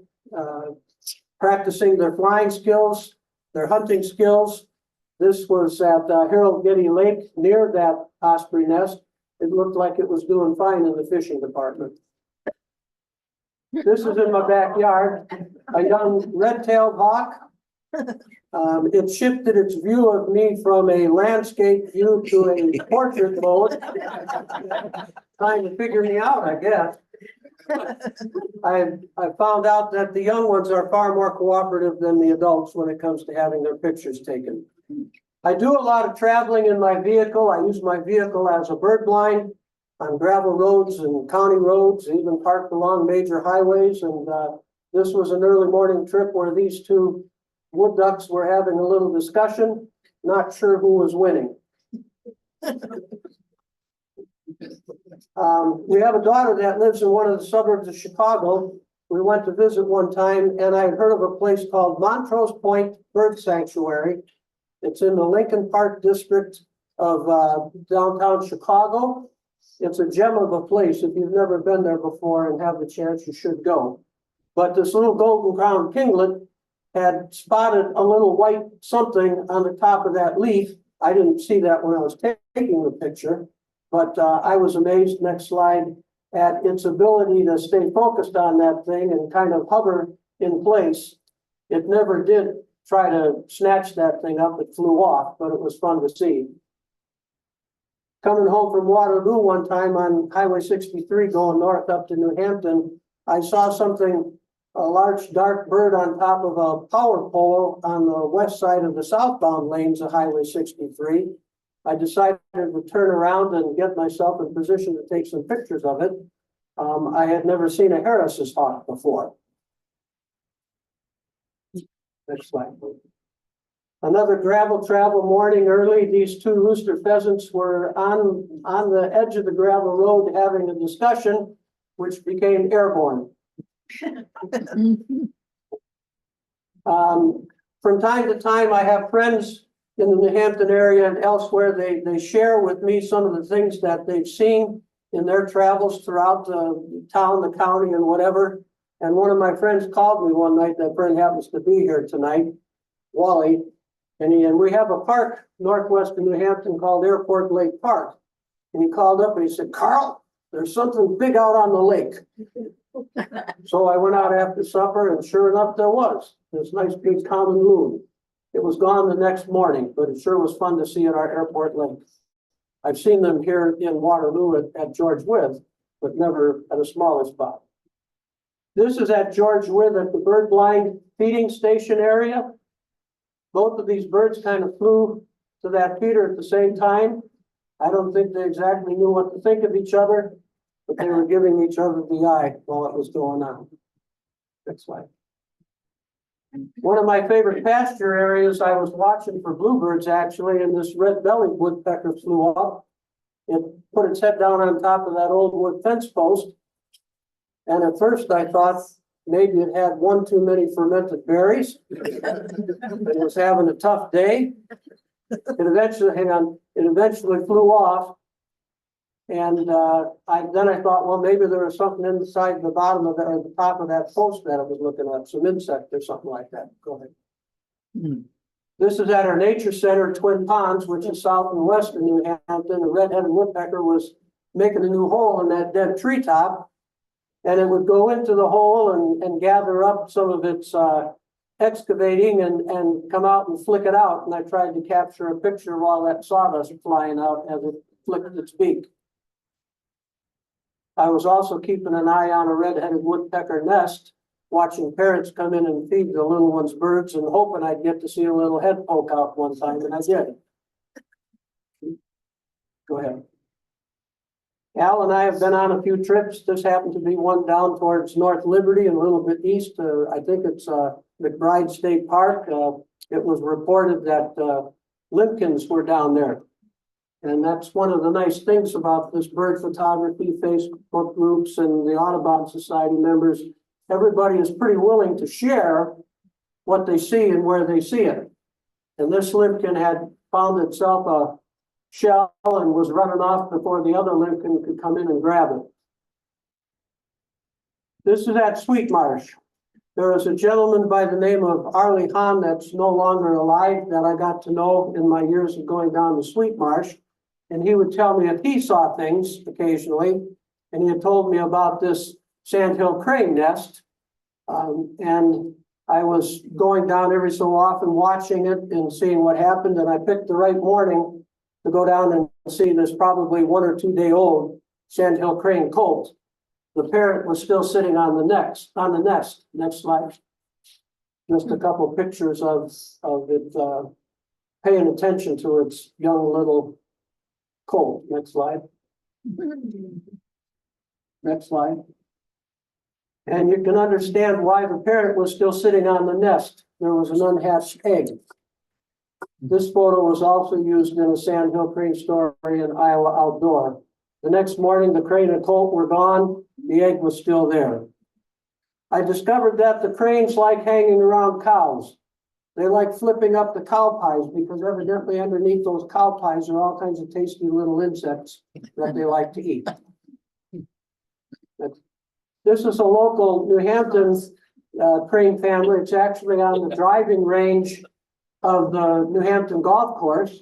practicing their flying skills, their hunting skills. This was at Harold Getty Lake near that osprey nest. It looked like it was doing fine in the fishing department. This is in my backyard, a young red-tailed hawk. It shifted its view of me from a landscape view to a portrait mode. Trying to figure me out, I guess. I found out that the young ones are far more cooperative than the adults when it comes to having their pictures taken. I do a lot of traveling in my vehicle. I use my vehicle as a bird blind on gravel roads and county roads, even parked along major highways. And this was an early morning trip where these two wood ducks were having a little discussion, not sure who was winning. We have a daughter that lives in one of the suburbs of Chicago. We went to visit one time, and I had heard of a place called Montrose Point Bird Sanctuary. It's in the Lincoln Park district of downtown Chicago. It's a gem of a place. If you've never been there before and have the chance, you should go. But this little golden crowned kinglet had spotted a little white something on the top of that leaf. I didn't see that when I was taking the picture, but I was amazed, next slide, at its ability to stay focused on that thing and kind of hover in place. It never did try to snatch that thing up. It flew off, but it was fun to see. Coming home from Waterloo one time on Highway 63 going north up to New Hampton, I saw something, a large dark bird on top of a power pole on the west side of the southbound lanes of Highway 63. I decided to turn around and get myself in position to take some pictures of it. I had never seen a Harris's hawk before. Next slide, please. Another gravel travel morning early, these two rooster pheasants were on the edge of the gravel road having a discussion, which became airborne. From time to time, I have friends in the New Hampton area and elsewhere. They share with me some of the things that they've seen in their travels throughout the town, the county, and whatever. And one of my friends called me one night. That friend happens to be here tonight, Wally. And we have a park northwest of New Hampton called Airport Lake Park. And he called up and he said, "Karl, there's something big out on the lake." So I went out after supper, and sure enough, there was this nice big common loon. It was gone the next morning, but it sure was fun to see at our airport lake. I've seen them here in Waterloo at George Wythe, but never at a smaller spot. This is at George Wythe at the bird blind feeding station area. Both of these birds kind of flew to that feeder at the same time. I don't think they exactly knew what to think of each other, but they were giving each other the eye while it was going on. Next slide. One of my favorite pasture areas, I was watching for bluebirds actually, and this red-bellied woodpecker flew up. It put its head down on top of that old wood fence post. And at first I thought maybe it had one too many fermented berries. It was having a tough day. It eventually flew off. And then I thought, well, maybe there was something inside the bottom of or the top of that post that I was looking at, some insect or something like that. Go ahead. This is at our nature center, Twin Ponds, which is south and west of New Hampton. A red-headed woodpecker was making a new hole in that dead treetop, and it would go into the hole and gather up some of its excavating and come out and flick it out. And I tried to capture a picture while that sawdust was flying out as it flicked its beak. I was also keeping an eye on a red-headed woodpecker nest, watching parents come in and feed the little ones birds and hoping I'd get to see a little head poke out one time, and I did. Go ahead. Al and I have been on a few trips. This happened to be one down towards North Liberty and a little bit east. I think it's McBride State Park. It was reported that limpkins were down there. And that's one of the nice things about this bird photography Facebook groups and the Audubon Society members. Everybody is pretty willing to share what they see and where they see it. And this limpkin had found itself a shell and was running off before the other limpkin could come in and grab it. This is at Sweet Marsh. There is a gentleman by the name of Arlie Hahn that's no longer alive that I got to know in my years of going down to Sweet Marsh. And he would tell me if he saw things occasionally, and he had told me about this sandhill crane nest. And I was going down every so often watching it and seeing what happened. And I picked the right morning to go down and see this probably 1 or 2 day old sandhill crane colt. The parent was still sitting on the nest. Next slide. Just a couple pictures of it paying attention to its young little colt. Next slide. Next slide. And you can understand why the parent was still sitting on the nest. There was an unhatched egg. This photo was also used in a sandhill crane story in Iowa Outdoor. The next morning, the crane and colt were gone. The egg was still there. I discovered that the cranes like hanging around cows. They like flipping up the cow pies because evidently underneath those cow pies are all kinds of tasty little insects that they like to eat. This is a local New Hampton crane family. It's actually on the driving range of the New Hampton golf course.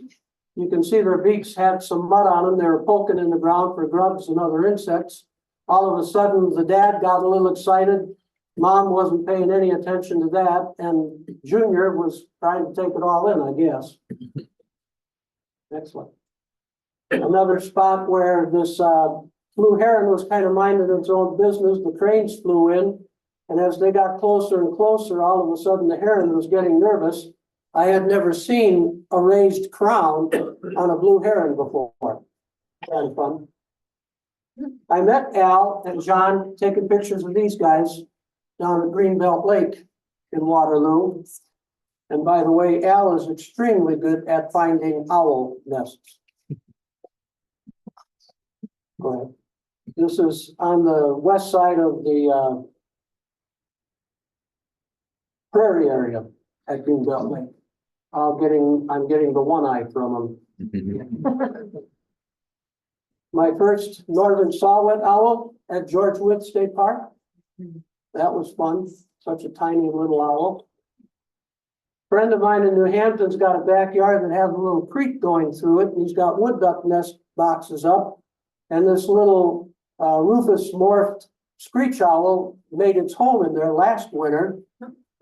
You can see their beaks had some mud on them. They were poking in the ground for grubs and other insects. All of a sudden, the dad got a little excited. Mom wasn't paying any attention to that, and Junior was trying to take it all in, I guess. Next one. Another spot where this blue heron was kind of minding its own business. The cranes flew in, and as they got closer and closer, all of a sudden the heron was getting nervous. I had never seen a raised crown on a blue heron before. Kind of fun. I met Al and John taking pictures of these guys down at Greenbelt Lake in Waterloo. And by the way, Al is extremely good at finding owl nests. Go ahead. This is on the west side of the prairie area at Greenbelt Lake. I'm getting the one eye from him. My first northern saw-whet owl at George Witt State Park. That was fun, such a tiny little owl. Friend of mine in New Hampton's got a backyard that has a little creek going through it, and he's got wood duck nest boxes up. And this little rufous morphed screech owl made its home in there last winter.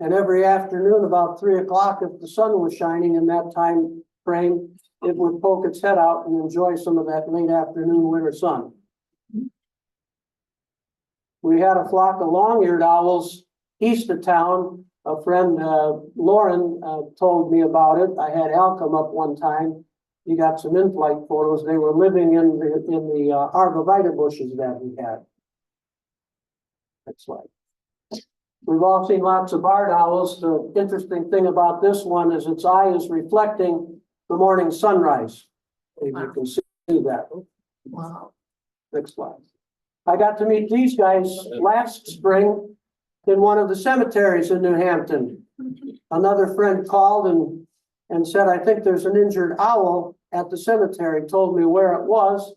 And every afternoon about 3 o'clock, if the sun was shining in that time frame, it would poke its head out and enjoy some of that late afternoon winter sun. We had a flock of long-eared owls east of town. A friend, Lauren, told me about it. I had Al come up one time. He got some in-flight photos. They were living in the arborvitae bushes that he had. Next slide. We've all seen lots of barred owls. The interesting thing about this one is its eye is reflecting the morning sunrise. If you can see that. Wow. Next slide. I got to meet these guys last spring in one of the cemeteries in New Hampton. Another friend called and said, I think there's an injured owl at the cemetery, told me where it was.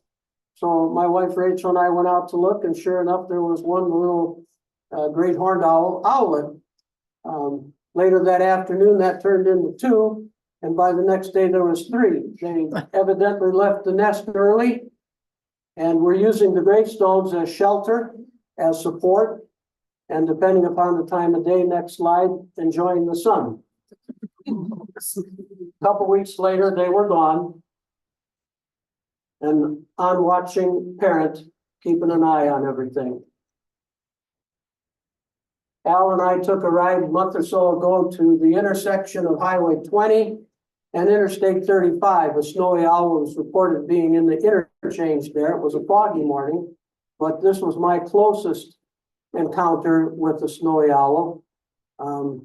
So my wife Rachel and I went out to look, and sure enough, there was one little great horned owlet. Later that afternoon, that turned into 2, and by the next day, there was 3. They evidently left the nest early, and were using the gravestones as shelter, as support, and depending upon the time of day, next slide, enjoying the sun. A couple weeks later, they were gone. And on watching parent, keeping an eye on everything. Al and I took a ride a month or so ago to the intersection of Highway 20 and Interstate 35. A snowy owl was reported being in the interchange there. It was a foggy morning, but this was my closest encounter with a snowy owl. Al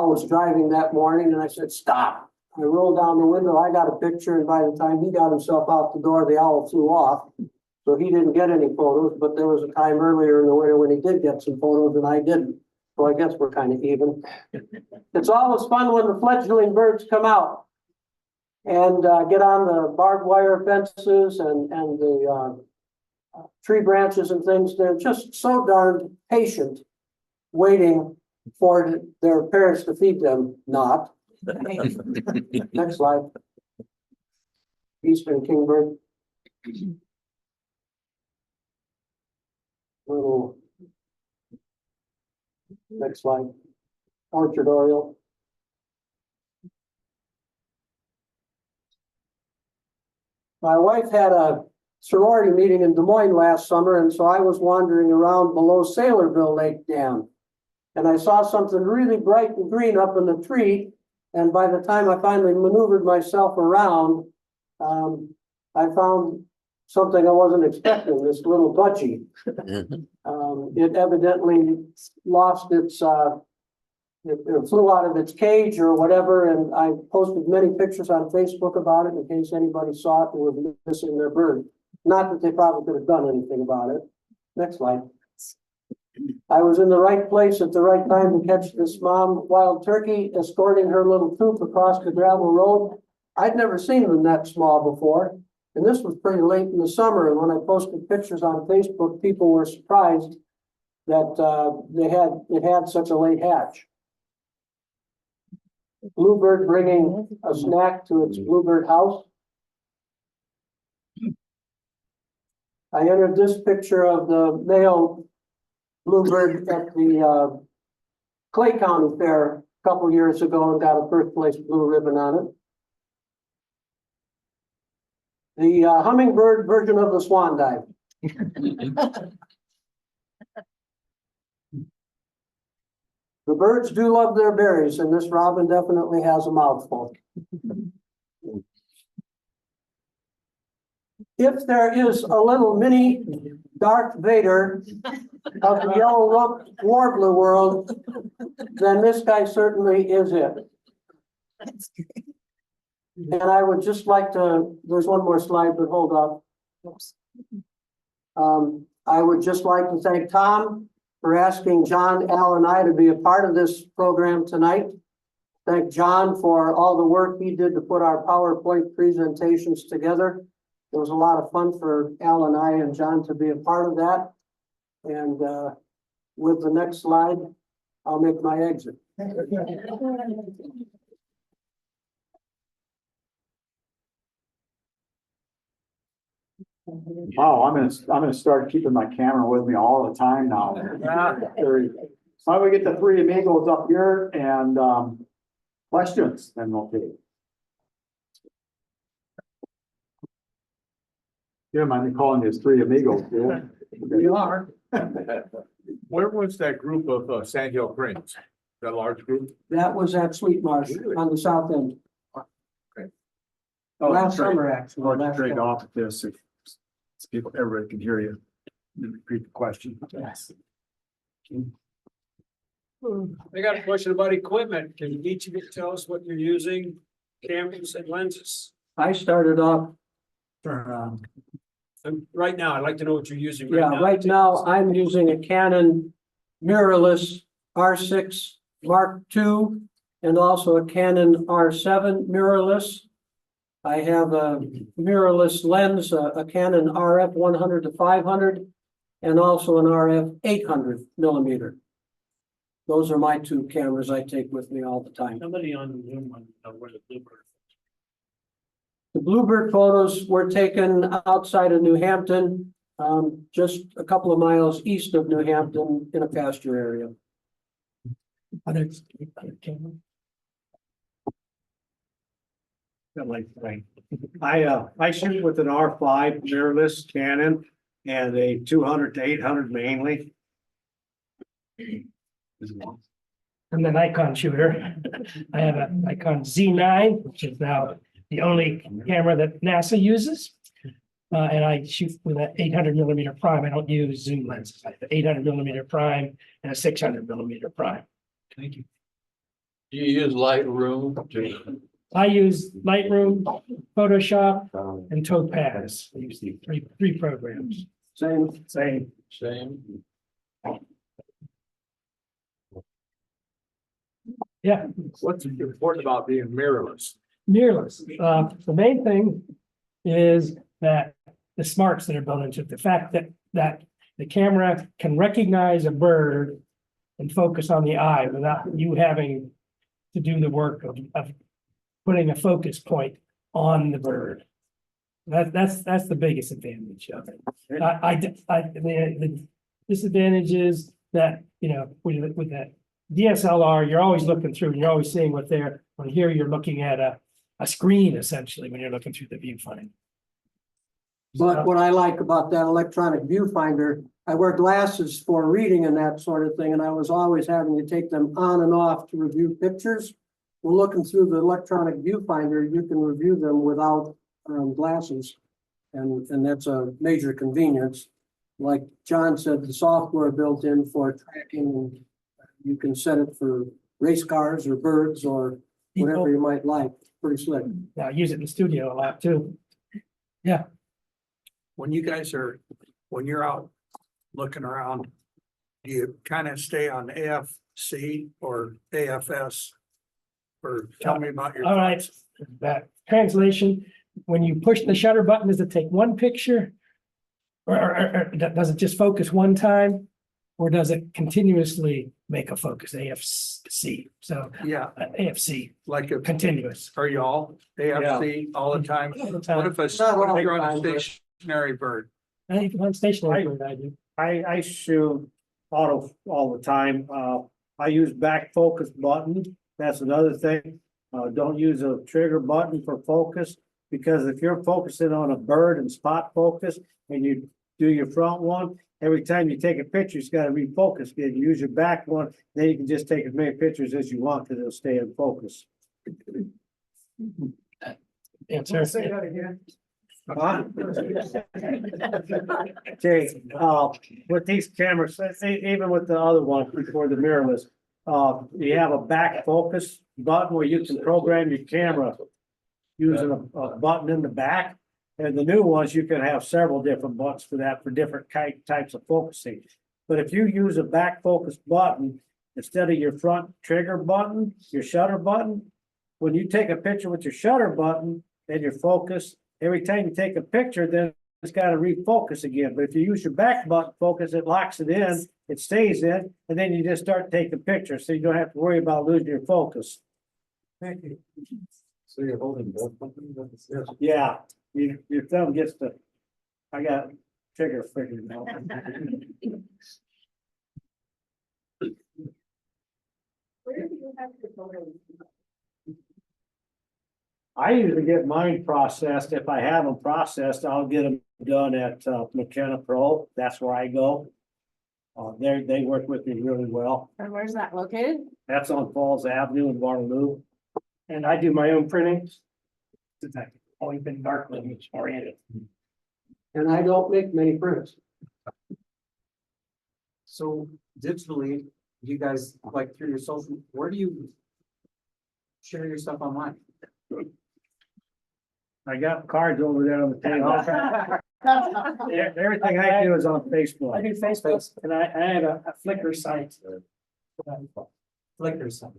was driving that morning and I said, stop. I rolled down the window. I got a picture, and by the time he got himself out the door, the owl flew off. So he didn't get any photos, but there was a time earlier in the winter when he did get some photos and I didn't. So I guess we're kind of even. It's always fun when the fledgling birds come out and get on the barbed wire fences and the tree branches and things. They're just so darned patient, waiting for their parents to feed them. Not. Next slide. Eastern kingbird. Little. Next slide. Orchard oriole. My wife had a sorority meeting in Des Moines last summer, and so I was wandering around below Saylorville Lake Dam. And I saw something really bright and green up in the tree. And by the time I finally maneuvered myself around, I found something I wasn't expecting, this little budgie. It evidently lost its, it flew out of its cage or whatever, and I posted many pictures on Facebook about it in case anybody saw it and was missing their bird. Not that they probably could have done anything about it. Next slide. I was in the right place at the right time to catch this mom wild turkey escorting her little troop across the gravel road. I'd never seen them that small before, and this was pretty late in the summer. And when I posted pictures on Facebook, people were surprised that it had such a late hatch. Bluebird bringing a snack to its bluebird house. I entered this picture of the male bluebird at the Clay County Fair a couple years ago and got a first place blue ribbon on it. The hummingbird version of the swan dive. The birds do love their berries, and this robin definitely has a mouthful. If there is a little mini Darth Vader of the yellow warbler world, then this guy certainly is it. And I would just like to, there's one more slide, but hold up. I would just like to thank Tom for asking John, Al, and I to be a part of this program tonight. Thank John for all the work he did to put our PowerPoint presentations together. It was a lot of fun for Al and I and John to be a part of that. And with the next slide, I'll make my exit. Wow, I'm gonna start keeping my camera with me all the time now. So we get the three amigos up here and questions, then we'll take. You don't mind me calling you three amigos, do you? You are. Where was that group of Sand Hill Cranes? That large group? That was at Sweet Marsh on the south end. Last summer, actually. I'll trade off this if people, everybody can hear you. Repeat the question. Yes. I got a question about equipment. Can each of you tell us what you're using, cameras and lenses? I started off, And right now, I'd like to know what you're using right now, I'm using a Canon mirrorless R6 Mark II and also a Canon R7 mirrorless. I have a mirrorless lens, a Canon RF 100 to 500, and also an RF 800 millimeter. Those are my two cameras I take with me all the time. Somebody on the Zoom one, where the Bluebird. The Bluebird photos were taken outside of New Hampton, just a couple of miles east of New Hampton in a pasture area. Other camera. I shoot with an R5 mirrorless Canon and a 200 to 800 mainly. I'm the Nikon shooter. I have a Nikon Z9, which is now the only camera that NASA uses. And I shoot with an 800 millimeter prime. I don't use zoom lenses. I have an 800 millimeter prime and a 600 millimeter prime. Thank you. Do you use Lightroom to? I use Lightroom, Photoshop, and Topaz. I use the three programs. Same. Same. Yeah, What's important about being mirrorless? mirrorless. The main thing is that the smarts that are built into it, the fact that the camera can recognize a bird and focus on the eye without you having to do the work of putting a focus point on the bird. That's the biggest advantage of it. The disadvantage is that, you know, with that DSLR, you're always looking through, and you're always seeing what there. When here, you're looking at a screen essentially when you're looking through the viewfinder. But what I like about that electronic viewfinder, I wear glasses for reading and that sort of thing, and I was always having to take them on and off to review pictures. Well, looking through the electronic viewfinder, you can review them without glasses. And that's a major convenience. Like John said, the software built in for tracking, you can set it for race cars or birds or whatever you might like. Pretty slick. Yeah, I use it in the studio a lot too. Yeah. When you're out looking around, do you kind of stay on AFC or AFS? Or tell me about your. All right, that translation, when you push the shutter button, does it take one picture? Or does it just focus one time? Or does it continuously make a focus, AFC? So Yeah, AFC, like a, continuous. are you all AFC all the time? All the What time. if it's, Not all what if the you're on a time, but- stationary bird? I think on stationary, I do. I shoot auto all the time. I use back focus button. That's another thing. Don't use a trigger button for focus, because if you're focusing on a bird and spot focus and you do your front one, every time you take a picture, it's got to refocus. If you use your back one, then you can just take as many pictures as you want because it'll stay in focus. Answer. that again. Huh? Okay, with these cameras, even with the other one before the mirrorless, you have a back focus button where you can program your camera using a button in the back. And the new ones, you can have several different buttons for that, for different types of focusing. But if you use a back focus button instead of your front trigger button, your shutter button, when you take a picture with your shutter button and your focus, every time you take a picture, then it's got to refocus again. But if you use your back button focus, it locks it in, it stays in, and then you just start taking pictures, so you don't have to worry about losing your focus. Thank you. So you're holding both companies? Yeah, your thumb gets to, I got trigger figured out. Where do you have your photos? I usually get mine processed. If I have them processed, I'll get them done at McKenna Pro. That's where I go. They work with me really well. And where's that located? That's on Falls Avenue in Waterloo. And I do my own printings. Since I've always been darkly oriented. And I don't make many prints. So digitally, you guys like through your social, where do you share your stuff online? I got cards over there on the table. Yeah, everything I do is on I Facebook. do Facebook and I have a Flickr site. Flickr site.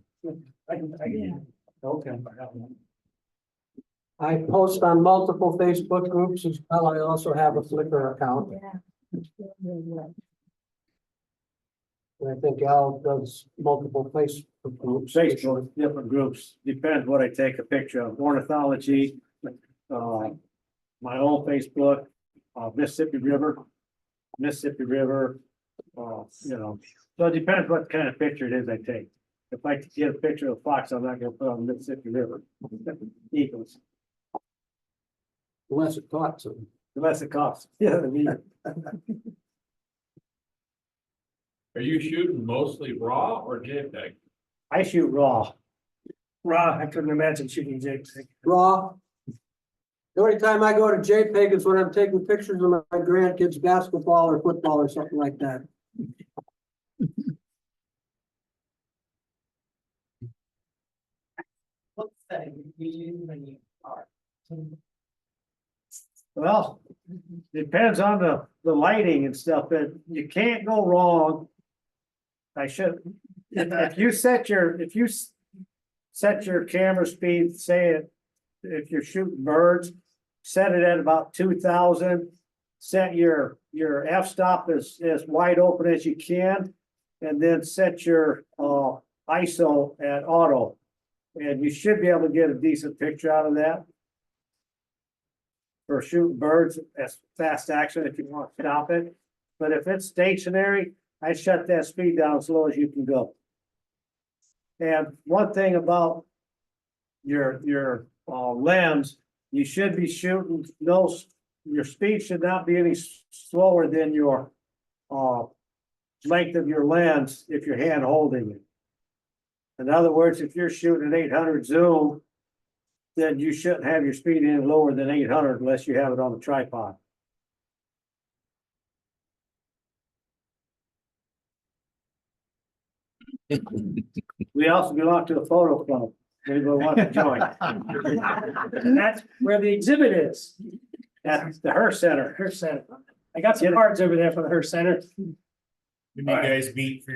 Okay. I post on multiple Facebook groups as well. I also have a Flickr account. And I think Al does multiple Facebook groups. Facebook, different groups, depends what I take a picture of, ornithology, my own Facebook, Mississippi River, so it depends what kind of picture it is I take. If I get a picture of a fox, I'm not gonna put on Mississippi River. Eagles, Unless it caught some. unless it costs. Yeah, Are you shooting mostly raw or JPEG? I shoot raw. Raw, I couldn't imagine shooting JPEG. Raw. The only time I go to JPEG is when I'm taking pictures of my grandkids' basketball or football or something like that. What setting do you use when you are? Well, depends on the lighting and stuff, but you can't go wrong. If you set your camera speed, say it, if you're shooting birds, set it at about 2,000. Set your f-stop as wide open as you can, and then set your ISO at auto. And you should be able to get a decent picture out of that. For shooting birds, that's fast action if you want to stop it. But if it's stationary, I shut that speed down as low as you can go. And one thing about your lens, you should be shooting your speed should not be any slower than your length of your lens if you're hand holding it. In other words, if you're shooting an 800 zoom, then you shouldn't have your speed any lower than 800 unless you have it on a tripod. We also belong to a photo club. Anybody want to join? And that's where the exhibit is. That's the Her Center. Her Center. I got some cards over there for the Her Center. When you guys meet for